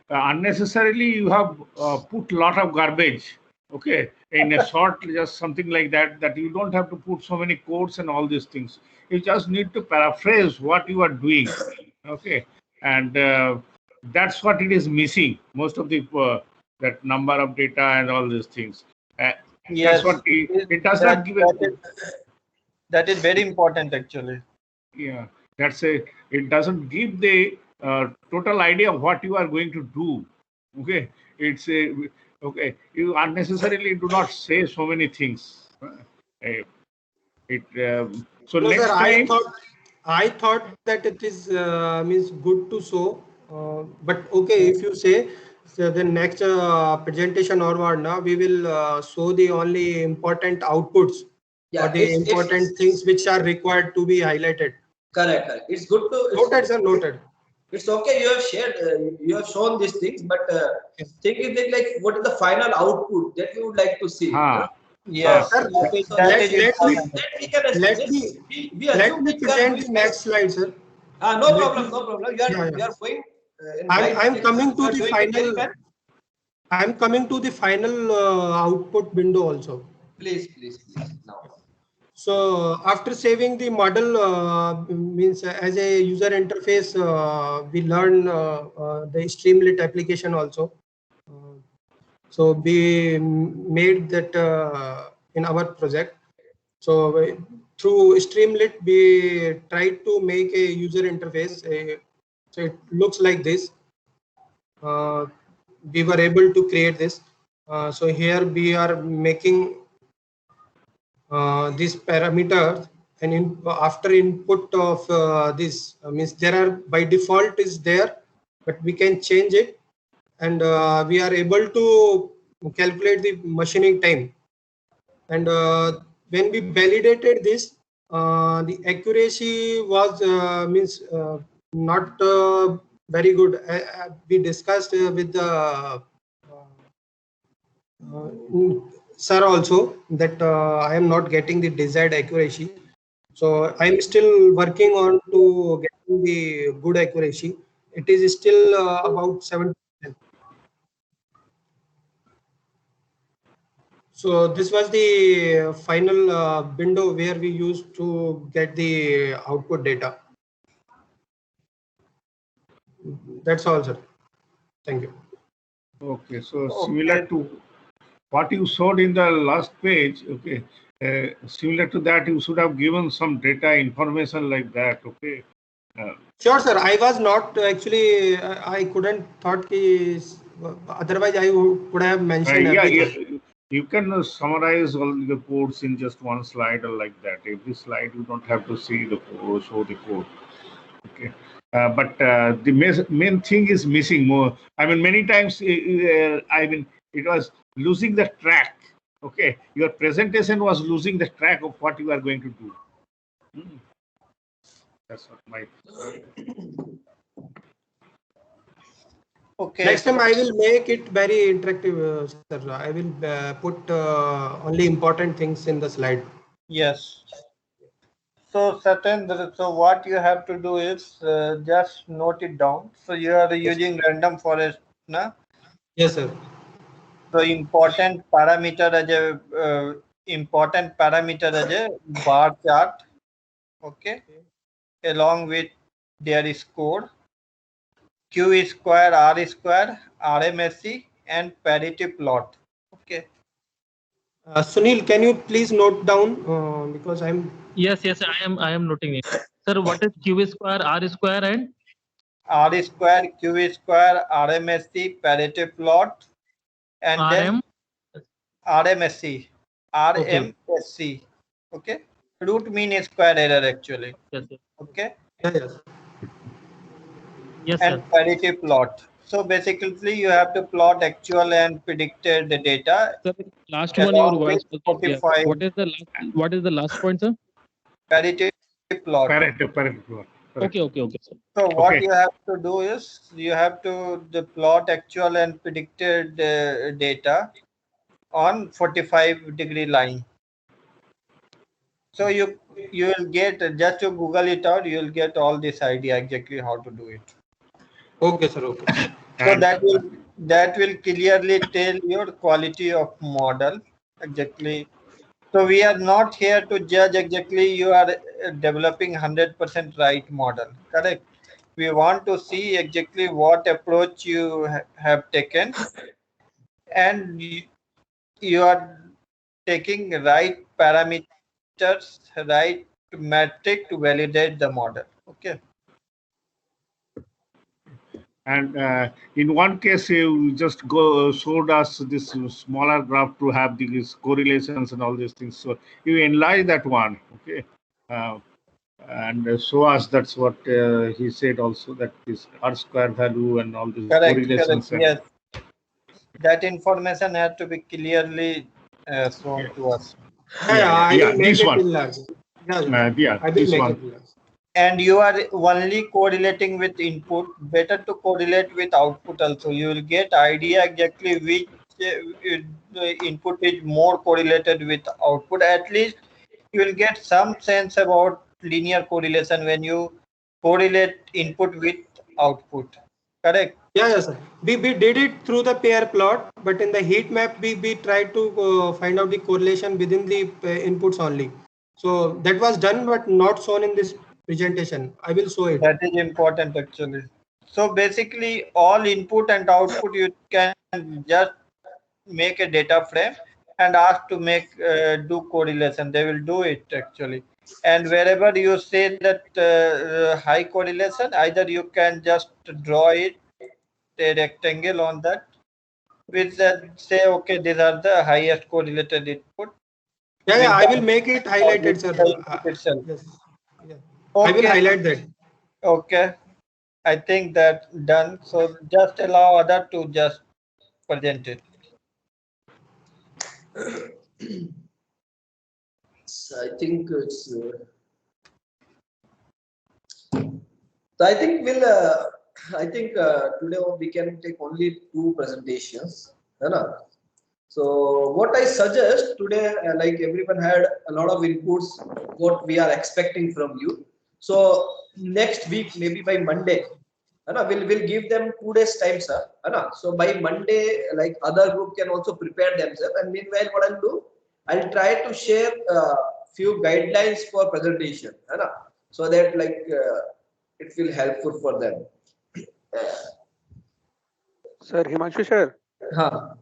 unnecessarily you have put lot of garbage Okay, in a short, just something like that, that you don't have to put so many codes and all these things. You just need to paraphrase what you are doing. Okay, and that's what it is missing. Most of the that number of data and all these things. That's Yes, what it does not give. That is very important actually. Yeah, that's a. It doesn't give the total idea of what you are going to do. Okay, it's a. Okay, you unnecessarily do not say so many things. So No, next sir, time. I thought that it is means good to show, but okay, if you say so, the next presentation onward, now we will show the only important outputs or the important things which are required to be highlighted. Correct, correct. It's good to. Noted, sir. Noted. It's okay. You have shared. You have shown these things, but think is it like what is the final output that you would like to see? Yes, Sir, that is let me present the next slide, sir. No problem, no problem. You are going. I'm coming to the final. I'm coming to the final output window also. Please now. So after saving the model, means as a user interface, we learn the Streamlit application also. So we made that in our project. So through Streamlit, we tried to make a user interface. So it looks like this. We were able to create this. So here we are making these parameters, and after input of this means there are by default is there, but we can change it, and we are able to calculate the machining time. And when we validated this, the accuracy was means not very good. We discussed with the sir also that I am not getting the desired accuracy. So I am still working on to getting the good accuracy. It is still about 70%. So this was the final window where we used to get the output data. That's all, sir. Thank you. Okay, so similar to what you showed in the last page, okay, similar to that, you should have given some data information like that, okay. Sure, sir. I was not actually. I couldn't thought is otherwise I could have mentioned everything. You can summarize all the codes in just one slide or like that. Every slide you don't have to see the code, show the code. Okay, but the main thing is missing more. I mean, many times I mean it was losing the track. Okay, your presentation was losing the track of what you are going to do. That's what my. Okay. Next time I will make it very interactive, sir. I will put only important things in the slide. Yes. So Satyendra, so what you have to do is just note it down. So you are using random forest, na? Yes, sir. So important parameter as a bar chart. Okay. Along with there is code. Q square, R square, RMSE, and parity plot. Okay. Sunil, can you please note down because I'm. Yes, I am noting it. Sir, what is Q square, R square, and R square, Q square, RMSE, parity plot, and then RMSE, RMSE. Okay. Root mean square error actually. Yes, sir. Okay. Yes. Yes, and sir. parity plot. So basically, you have to plot actual and predicted data. Sir, last one, your voice was not clear. 45. What is the last point, sir? Parity plot. Parity plot. Okay, sir. So what you have to do is you have to plot actual and predicted data on 45-degree line. So you will get, just to Google it out, you will get all this idea exactly how to do it. Okay, sir. Okay. So that that will clearly tell your quality of model exactly. So we are not here to judge exactly you are developing 100% right model, correct? We want to see exactly what approach you have taken, and you are taking right parameters, right metric to validate the model. Okay. And in one case, you just showed us this smaller graph to have these correlations and all these things. So you enlarge that one, okay, and show us. That's what he said also, that this R square value and all these Correct. correlations. Yes. That information has to be clearly shown to us. I will make this it one. large. I will this make one. it large. And you are only correlating with input. Better to correlate with output also. You will get idea exactly which input is more correlated with output. At least you will get some sense about linear correlation when you correlate input with output. Correct? Yes, sir. We did it through the pair plot, but in the heat map, we tried to find out the correlation within the inputs only. So that was done, but not shown in this presentation. I will show it. That is important actually. So basically all input and output you can just make a data frame and ask to make do correlation. They will do it actually. And wherever you say that high correlation, either you can just draw it a rectangle on that which say okay, these are the highest correlated input. Yeah, I will make it highlighted, sir. Itself. Yes. Yeah. Okay. I will highlight that. Okay. I think that's done. So just allow other to just present it. So I think it's. So I think we'll. I think today we can take only 2 presentations. So what I suggest today, like everyone had a lot of inputs, what we are expecting from you. So next week, maybe by Monday, we'll give them 2 days time, sir. So by Monday, like other group can also prepare themselves. And meanwhile, what I'll do, I'll try to share few guidelines for presentation, so that like it will helpful for them. Sir, Himanshu sir. Huh.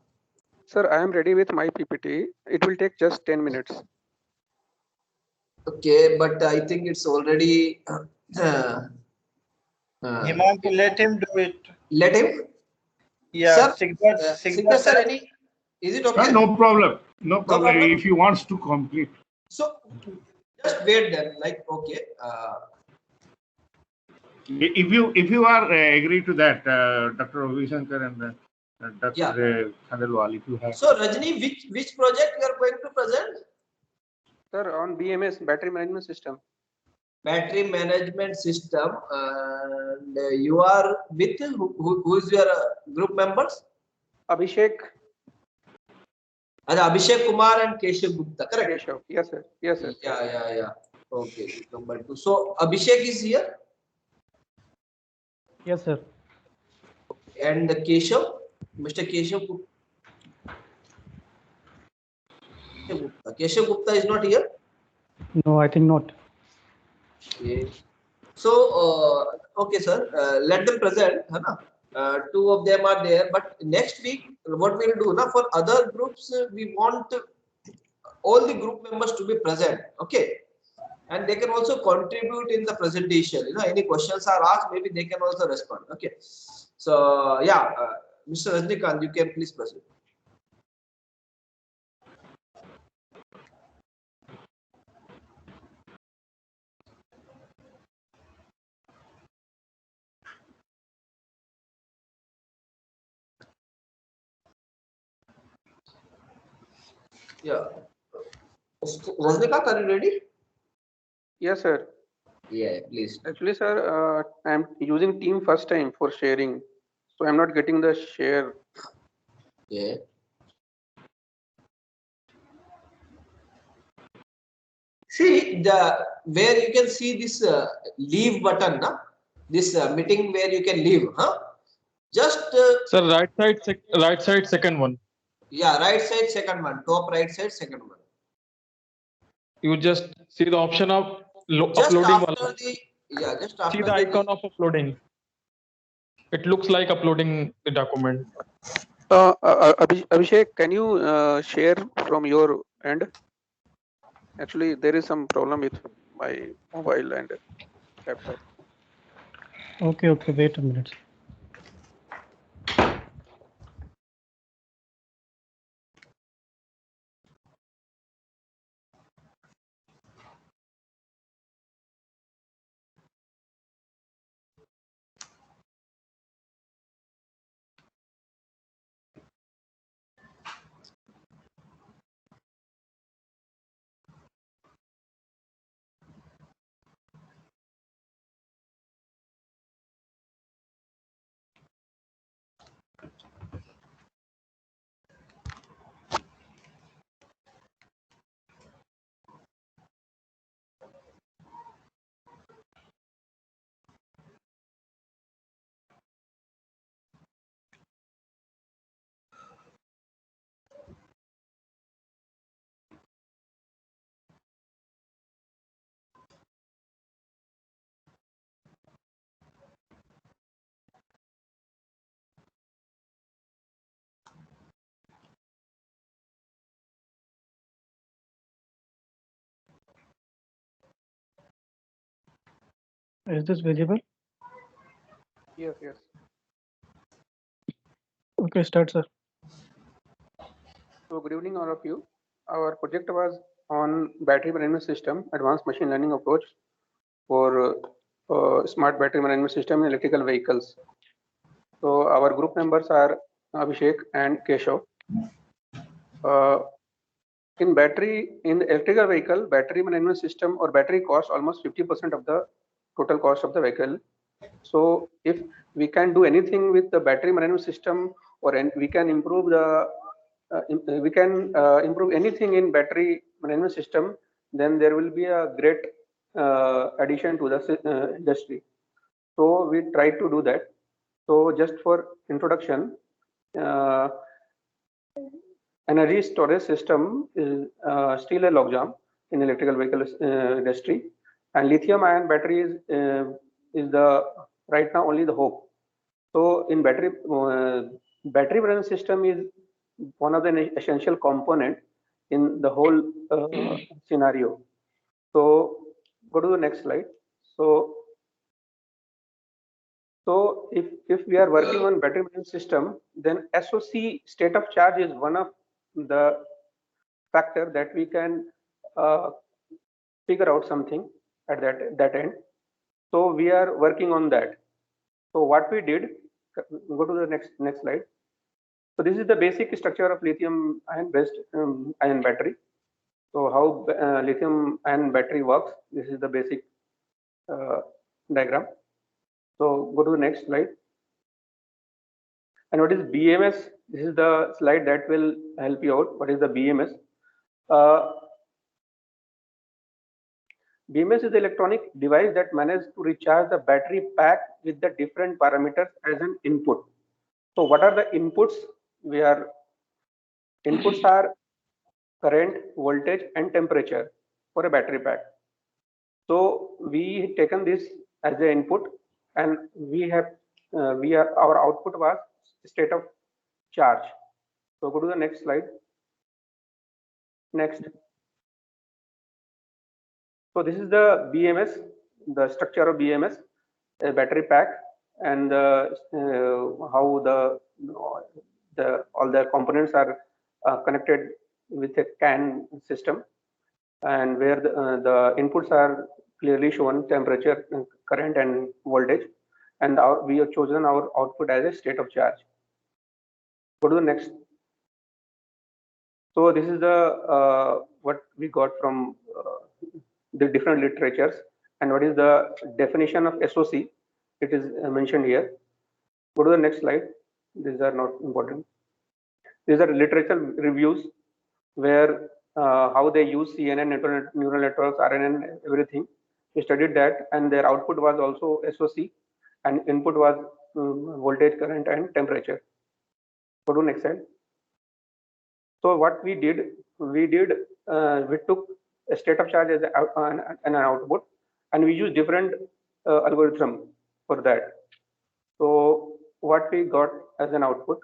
Sir, I am ready with my PPT. It will take just 10 minutes. Okay, but I think it's already. Himanshu, let him do it. Let him. Yeah, Signar, sir, any? Is it okay? No problem. No problem. problem. If he wants to complete. So just wait then. Like okay. If you are agree to that, Dr. Ravishankar and Dr. Khandelwal, if you have. So Rajni, which project you are going to present? Sir, on BMS, battery management system. Battery management system, and you are with who is your group members? Abhishek. Abhishek Kumar and Keshav Gupta, correct? Keshav. Yes, sir. Yes, sir. Yeah. Okay, number 2. So Abhishek is here. Yes, sir. And the Keshav, Mr. Keshav Gupta. Keshav Gupta is not here. No, I think not. Okay. So okay, sir. Let them present. 2 of them are there. But next week, what we'll do now for other groups, we want all the group members to be present. Okay. And they can also contribute in the presentation. Any questions are asked, maybe they can also respond. Okay. So yeah, Mr. Rajnikant, you can please proceed. Yeah. Rajnikant, are you ready? Yes, sir. Yeah, please. Actually, sir, I am using Team first time for sharing, so I'm not getting the share. Yeah. See where you can see this leave button, this meeting where you can leave, Just Sir, right side second one. yeah, right side second one, top right side second one. You just see the option of Just uploading. after the just See after the icon of uploading. It looks like uploading the document. Abhishek, can you share from your end? Actually, there is some problem with my mobile and laptop. Okay, wait a minute. Is this visible? Yes. Okay, start, sir. So good evening, all of you. Our project was on battery management system, advanced machine learning approach for smart battery management system in electrical vehicles. So our group members are Abhishek and Keshav. In electrical vehicle, battery management system or battery costs almost 50% of the total cost of the vehicle. So if we can do anything with the battery management system, or we can improve improve anything in battery management system, then there will be a great addition to the industry. So we try to do that. So just for introduction, energy storage system is still a logjam in electrical vehicle industry, and lithium ion battery is the right now only the hope. So in battery management system is one of the essential component in the whole scenario. So go to the next slide. So if we are working on battery management system, then SOC, state of charge, is one of the factor that we can figure out something at that end. So we are working on that. So what we did, go to the next slide. So this is the basic structure of lithium ion based ion battery. So how lithium ion battery works, this is the basic diagram. So go to the next slide. And what is BMS? This is the slide that will help you out. What is the BMS? BMS is the electronic device that manages to recharge the battery pack with the different parameters as an input. So what are the inputs? Inputs are current, voltage, and temperature for a battery pack. So we taken this as the input, and our output was state of charge. So go to the next slide. Next. So this is the BMS, the structure of BMS, a battery pack, and how all the components are connected with a CAN system, and where the inputs are clearly shown: temperature, current, and voltage, and we have chosen our output as a state of charge. Go to the next. So this is the what we got from the different literatures, and what is the definition of SOC. It is mentioned here. Go to the next slide. These are not important. These are literature reviews where how they use CNN, neural networks, RNN, everything. We studied that, and their output was also SOC, and input was voltage, current, and temperature. Go to next slide. So what we did, we took a state of charge as an output, and we used different algorithm for that. So what we got as an output,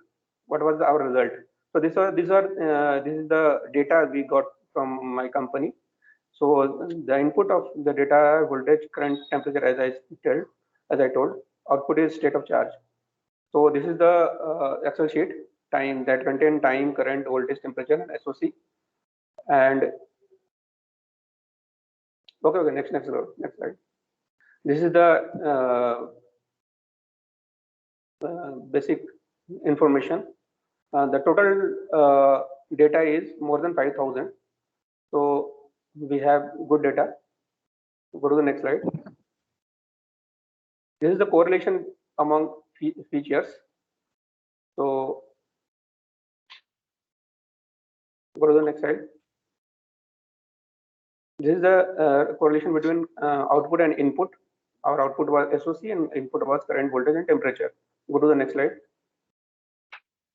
what was our result? So this is the data we got from my company. So the input of the data, voltage, current, temperature, as I told, output is state of charge. So this is the Excel sheet time that contain time, current, voltage, temperature, and SOC. And okay, next slide. This is the basic information. The total data is more than 5,000. So we have good data. Go to the next slide. This is the correlation among features. So go to the next slide. This is the correlation between output and input. Our output was SOC and input was current, voltage, and temperature. Go to the next slide.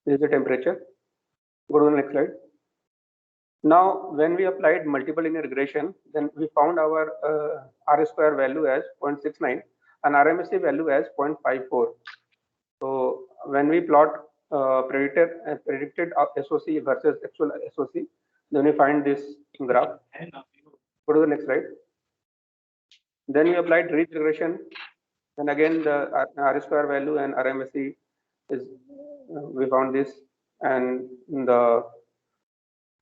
This is the temperature. Go to the next slide. Now, when we applied multiple linear regression, then we found our R square value as 0.69 and RMSE value as 0.54. So when we plot predicted SOC versus actual SOC, then we find this graph. Go to the next slide. Then we applied ridge regression, and again the R square value and RMSE is we found this, and the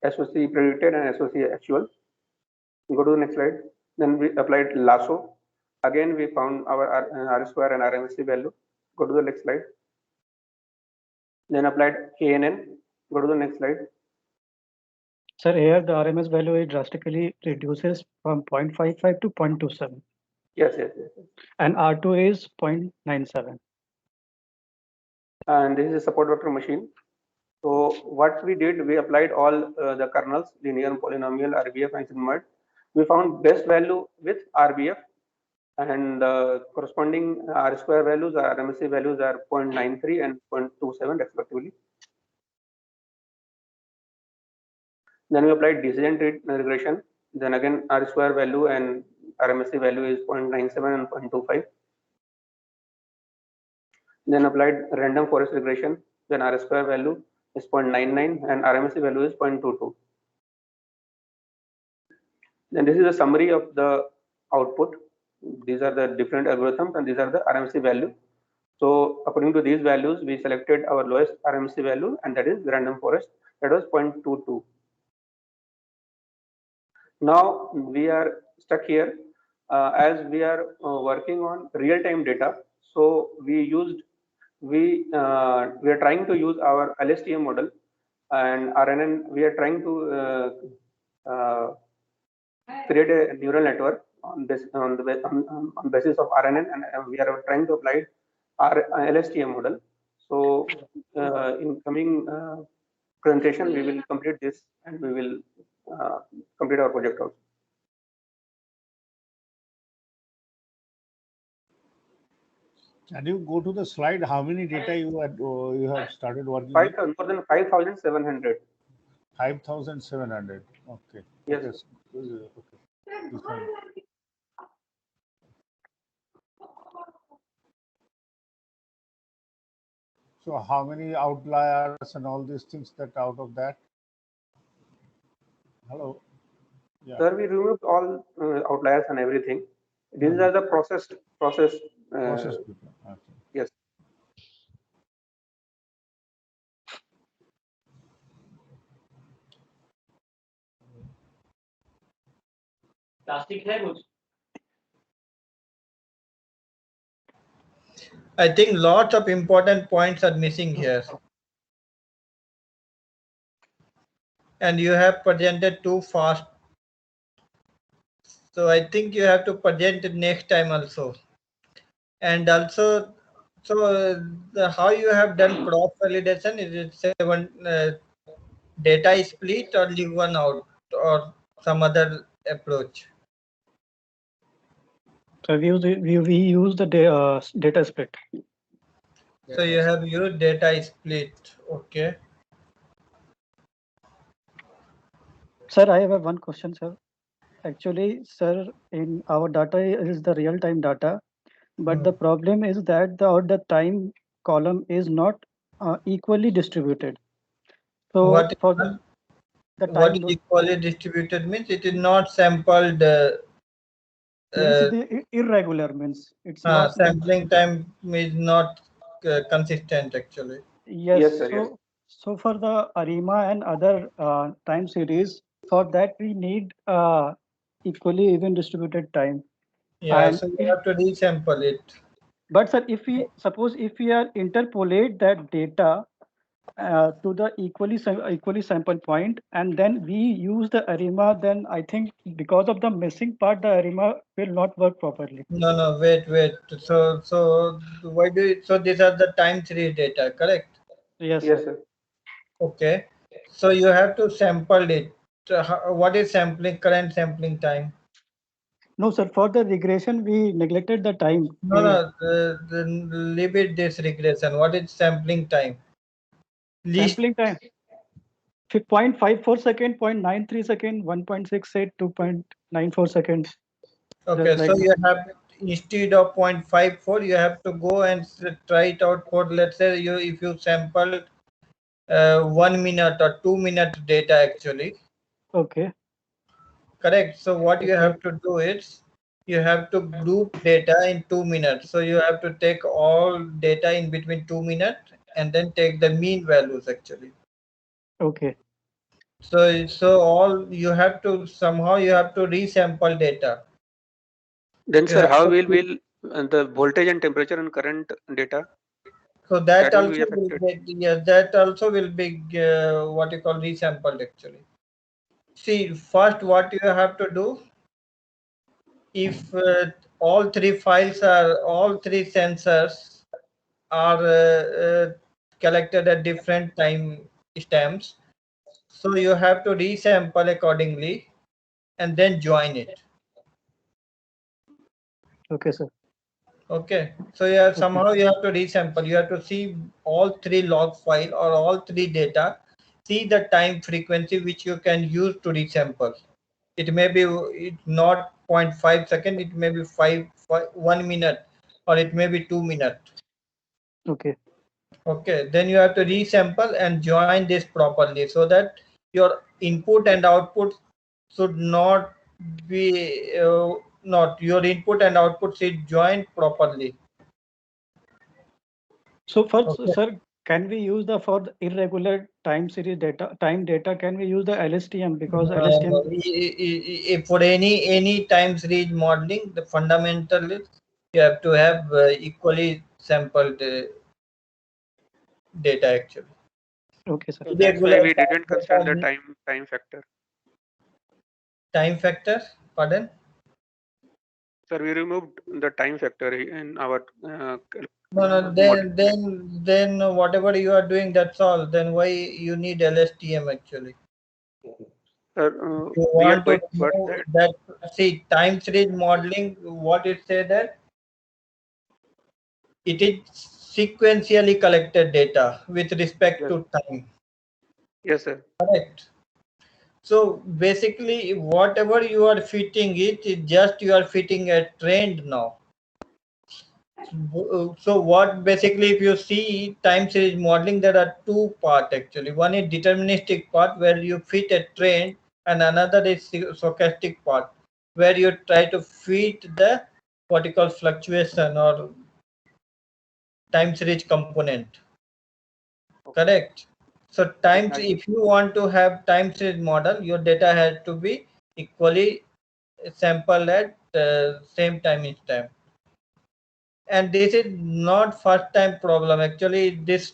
SOC predicted and SOC actual. Go to the next slide. Then we applied lasso. Again we found our R square and RMSE value. Go to the next slide. Then applied KNN. Go to the next slide. Sir, here the RMS value it drastically reduces from 0.55 to 0.27. Yes. And R2 is 0.97. And this is a support vector machine. So what we did, we applied all the kernels, linear, polynomial, RBF, and sigmoid. We found best value with RBF, and corresponding R square values, RMSE values are 0.93 and 0.27 respectively. Then we applied decision tree regression. Then again R square value and RMSE value is 0.97 and 0.25. Then applied random forest regression. Then R square value is 0.99 and RMSE value is 0.22. Then this is a summary of the output. These are the different algorithms and these are the RMSE value. So according to these values, we selected our lowest RMSE value, and that is random forest, that was 0.22. Now we are stuck here as we are working on real-time data. So we are trying to use our LSTM model and RNN. We are trying to create a neural network on basis of RNN, and we are trying to apply our LSTM model. So in coming presentation, we will complete this and we will complete our project also. Can you go to the slide? How many data you have started working? More than 5,700. 5,700. Okay. Yes. Okay. So how many outliers and all these things that out of that? Hello. Yeah. Sir, we removed all outliers and everything. These are the process. Okay. Yes. I think lots of important points are missing here. And you have presented too fast. So I think you have to present it next time also. And also, so how you have done cross validation? Is it one data split or leave one out or some other approach? So we use the data split. So you have your data split. Okay. Sir, I have one question, sir. Actually, sir, in our data is the real-time data, but the problem is that the time column is not equally distributed. So What for the what time equally distributed means it is not sampled. means the irregular means it's not Sampling time is not consistent actually. yes. Yes, sir. Yes. So for the ARIMA and other time series, for that we need equally even distributed time. Yeah, And so you have to resample it. but sir, if we suppose if we are interpolate that data to the equally sample point, and then we use the ARIMA, then I think because of the missing part, the ARIMA will not work properly. No, wait. So why do you, so these are the time series data, correct? Yes, Yes, sir. sir. Okay. So you have to sample it. What is sampling, current sampling time? No, sir. For the regression, we neglected the time. No, leave it this regression. What is sampling time? Least Sampling time. 0.54 second, 0.93 second, 1.68, 2.94 seconds. Okay, Just like so that. you have instead of 0.54, you have to go and try it out for, let's say you if you sample 1 minute or 2 minute data actually. Okay. Correct. So what you have to do is you have to group data in 2 minutes. So you have to take all data in between 2 minutes and then take the mean values actually. Okay. So all you have to somehow you have to resample data. Then, You sir, have how to will the voltage and temperature and current data? So that That will be also will affected. be, yes, that also will be what you call resampled actually. See, first what you have to do, if all three sensors are collected at different time stamps, so you have to resample accordingly and then join it. Okay, sir. Okay, so yeah, somehow you have to resample. You have to see all three log file or all three data, see the time frequency which you can use to resample. It may be it's not 0.5 second, it may be 1 minute, or it may be 2 minutes. Okay. Okay, then you have to resample and join this properly so that your input and output should not be not your input and output should join properly. So first, Okay. sir, can we use the for the irregular time series data? Can we use the LSTM because LSTM? If for any time series modeling, the fundamental is you have to have equally sampled data actually. Okay, sir. So that's why Irregular we didn't consider the data, time factor. time factor, pardon? Sir, we removed the time factor in our No, then whatever you are doing, that's all. Then why you need LSTM actually? Sir, You we are want to going towards know that. that, see, time series modeling, what it say that it is sequentially collected data with respect Yes. to time. Yes, sir. Correct. So basically, whatever you are fitting it is just you are fitting a trend now. So what basically, if you see time series modeling, there are two parts actually. One is deterministic part where you fit a trend, and another is stochastic part where you try to fit the what you call fluctuation or time series component. Correct. So if you want to have time series model, your data has to be equally sampled at same time each time. And this is not first time problem. Actually, this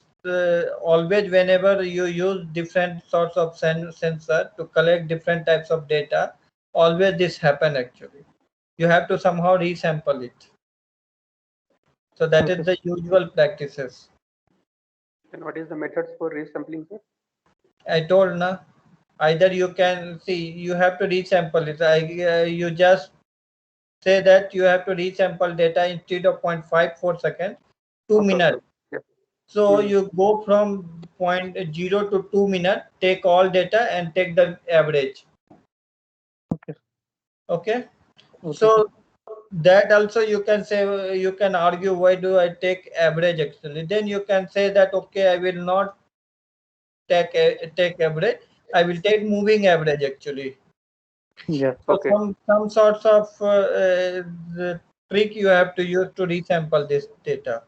always whenever you use different sorts of sensor to collect different types of data, always this happen actually. You have to somehow resample it. So that is the usual practices. And what is the methods for resampling, sir? I told na, either you can see you have to resample it. You just say that you have to resample data instead of 0.54 seconds, 2 minutes. Yes. So you go from 0 to 2 minutes, take all data and take the average. Okay. Okay. Okay. So that also you can say, you can argue, why do I take average actually? Then you can say that, okay, I will not take average. I will take moving average actually. Yeah. So Okay. some sorts of the trick you have to use to resample this data.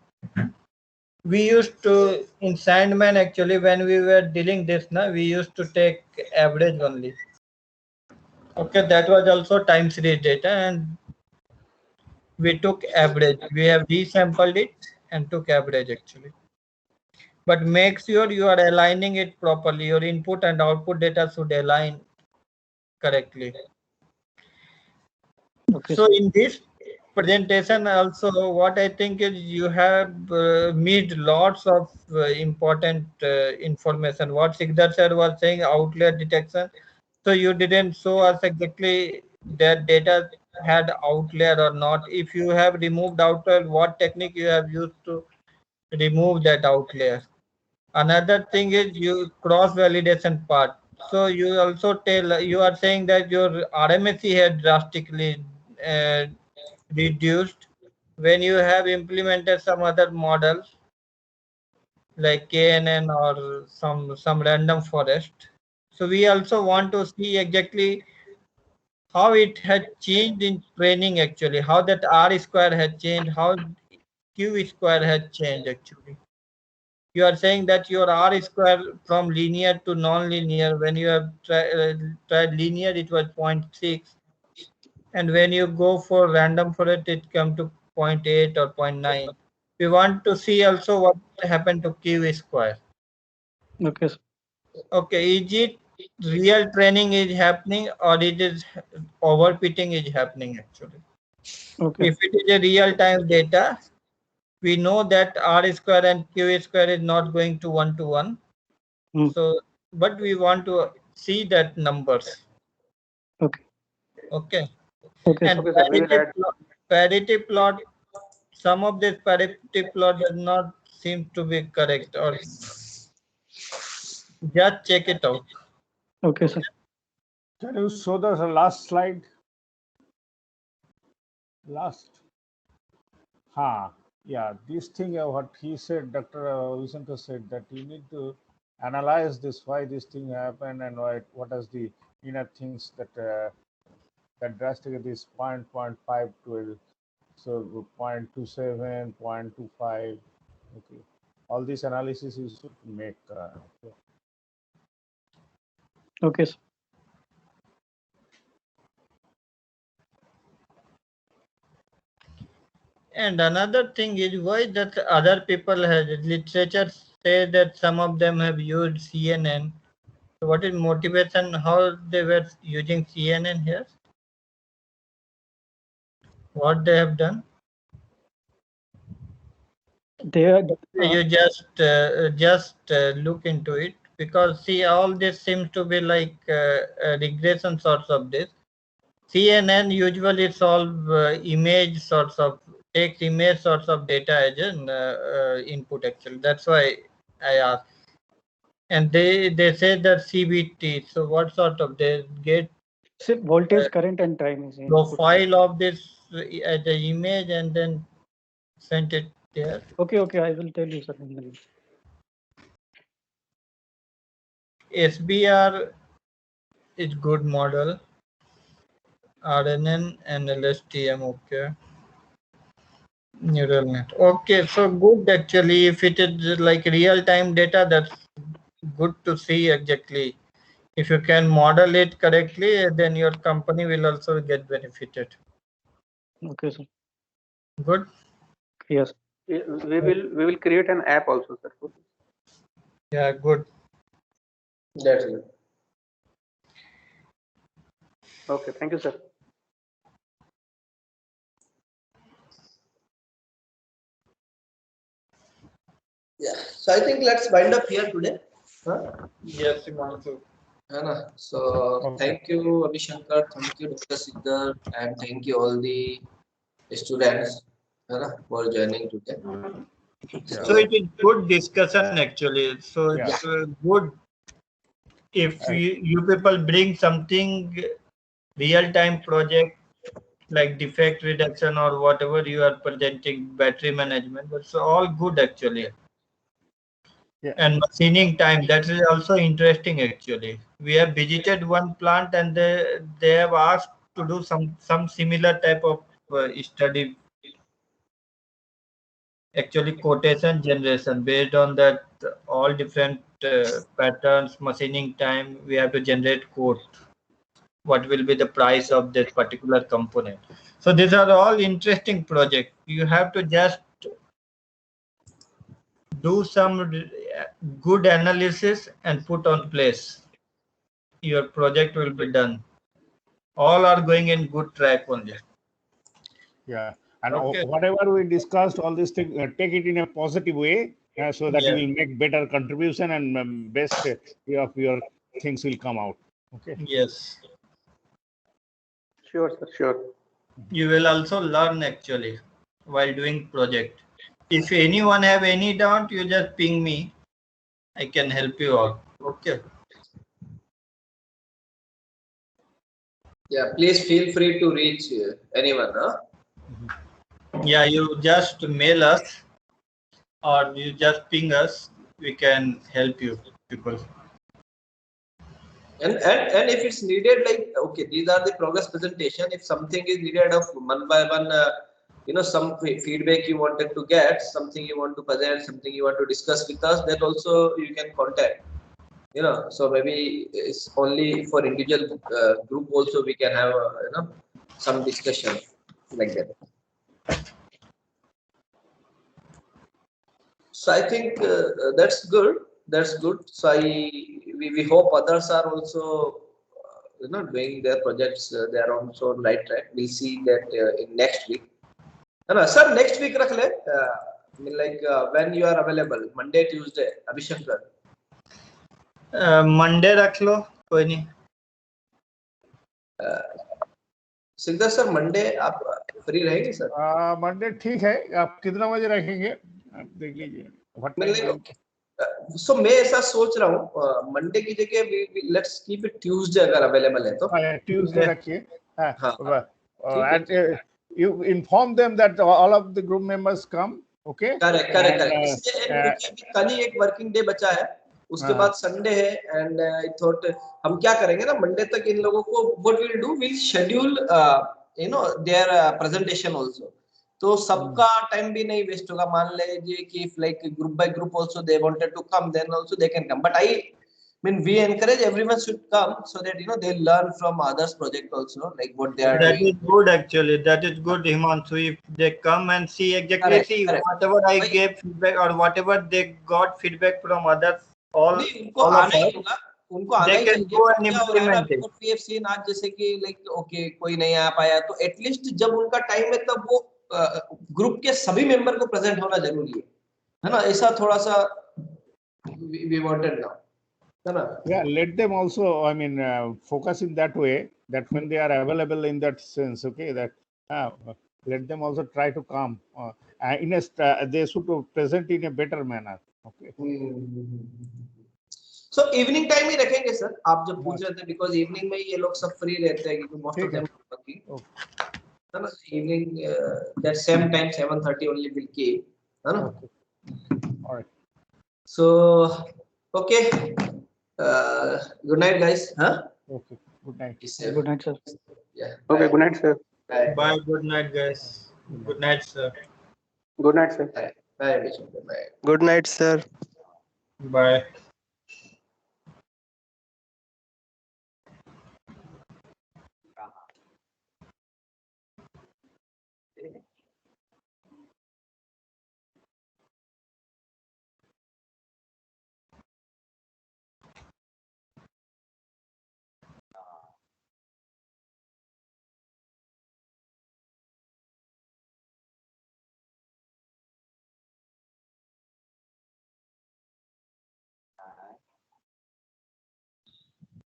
We used to in Sandman actually, when we were dealing this, we used to take average only. Okay, that was also time series data, and we took average. We have resampled it and took average actually. But make sure you are aligning it properly. Your input and output data should align correctly. Okay. So in this presentation also, what I think is you have missed lots of important information. What Sikdar sir was saying, outlier detection. So you didn't show us exactly that data had outlier or not. If you have removed outlier, what technique you have used to remove that outlier? Another thing is you cross validation part. So you also you are saying that your RMSE had drastically reduced when you have implemented some other models like KNN or some random forest. So we also want to see exactly how it had changed in training actually, how that R square had changed, how Q square had changed actually. You are saying that your R square from linear to non-linear, when you have tried linear, it was 0.6. And when you go for random forest, it come to 0.8 or 0.9. We want to see also what happened to Q square. Okay. Okay, is it real training is happening or it is overfitting is happening actually? Okay. If it is a real-time data, we know that R square and Q square is not going to 1 to 1. So, but we want to see that numbers. Okay. Okay. Okay. And Okay, sir. We will add. parity plot, some of this parity plot does not seem to be correct, or just check it out. Okay, sir. Can you show the last slide? Last. Yeah, this thing, what he said, Dr. Visankar said, that you need to analyze this, why this thing happened and why, what is the inner things that that drastically this 0.5 to so 0.27, 0.25. Okay, all this analysis you should make. Okay. Okay, sir. And another thing is why that other people have literature say that some of them have used CNN. So what is motivation? How they were using CNN here? What they have done? They are. You just look into it, because see, all this seems to be like regression sorts of this. CNN usually solve image sorts of, takes image sorts of data as an input actually. That's why I asked. And they say that CBT. So what sort of, they get Voltage, current, and time is input. profile of this as the image and then sent it there. Okay, okay, I will tell you, sir. SBR is good model. RNN and LSTM, okay. Neural net. Okay, so good actually. If it is like real-time data, that's good to see exactly. If you can model it correctly, then your company will also get benefited. Okay, sir. Good. Yes. We will create an app also, sir. Yeah, good. That's good. Okay, thank you, sir. Yeah. So I think let's wind up here today. Yes, Himanshu. So Okay. thank you, Abhishankar, thank you, Dr. Siddhar, and thank you all the students for joining today. So it is good discussion actually. So it's good if you people bring something real-time project like defect reduction or whatever you are presenting, battery management. It's all good actually. And machining time, that is also interesting actually. We have visited one plant and they have asked to do some similar type of study, actually quotation generation based on that all different patterns, machining time. We have to generate quote. What will be the price of this particular component? So these are all interesting projects. You have to just do some good analysis and put on place. Your project will be done. All are going in good track only. Yeah, and Okay. whatever we discussed, all these things, take it in a positive way, so that you will make better contribution and best of your things will come out. Okay. Yes. Sure, sir. Sure. You will also learn actually while doing project. If anyone have any doubt, you just ping me. I can help you out. Okay. Yeah, please feel free to reach anyone. Huh? Yeah, you just mail us or you just ping us. We can help you people. And if it's needed, like, okay, these are the progress presentation. If something is needed of one by one, some feedback you wanted to get, something you want to present, something you want to discuss with us, that also you can contact. So maybe it's only for individual group also we can have some discussion like that. So I think that's good. That's good. So we hope others are also doing their projects. They are also on right track. We'll see that in next week. Sir, next week rakh le. When you are available, Monday, Tuesday, Abhishankar. Monday रख लो, कोई नहीं. सिद्धर sir, Monday आप free रहेंगे sir? Monday ठीक है. आप कितना बजे रखेंगे? आप देख लीजिए. सो मैं ऐसा सोच रहा हूँ मंडे की जगह लेट्स कीप इट ट्यूसडे अगर अवेलेबल है तो. ट्यूसडे रखिए. And you inform them that all of the group members come. Okay. Correct. कल ही एक वर्किंग डे बचा है, उसके बाद संडे है. एंड आई थॉट हम क्या करेंगे ना, मंडे तक इन लोगों को what will do, will schedule their presentation also. तो सबका टाइम भी नहीं वेस्ट होगा. मान लीजिए कि if like group by group also they wanted to come, then also they can come. But I mean we encourage everyone should come so that they learn from others project also, like what they are that doing. Is good actually. That is good, Himanshu. If they come and see exactly whatever I gave feedback or whatever they got feedback from others, all of us, उनको they can go and implement it. We have seen आज जैसे कि like okay कोई नहीं आ पाया, तो at least जब उनका टाइम है तब वो ग्रुप के सभी मेंबर को प्रेजेंट होना जरूरी है ना. ऐसा थोड़ा सा we wanted now. Yeah, let them also, I mean, focus in that way, that when they are available in that sense, okay, that let them also try to come. They should present in a better manner. Okay. So evening time ही रखेंगे sir, आप जब पूछ रहे थे, because evening में ये लोग सब फ्री रहते हैं क्योंकि most of them working. है ना, evening that same time 7:30 only will keep, है ना. All right. So okay. Good night, guys. Huh? Okay. Good night. Good night, sir. Yeah. Okay. Good night, sir. Bye. Good night, guys. Good night, sir. Good night, sir. Bye. Bye. Good night, sir. Bye.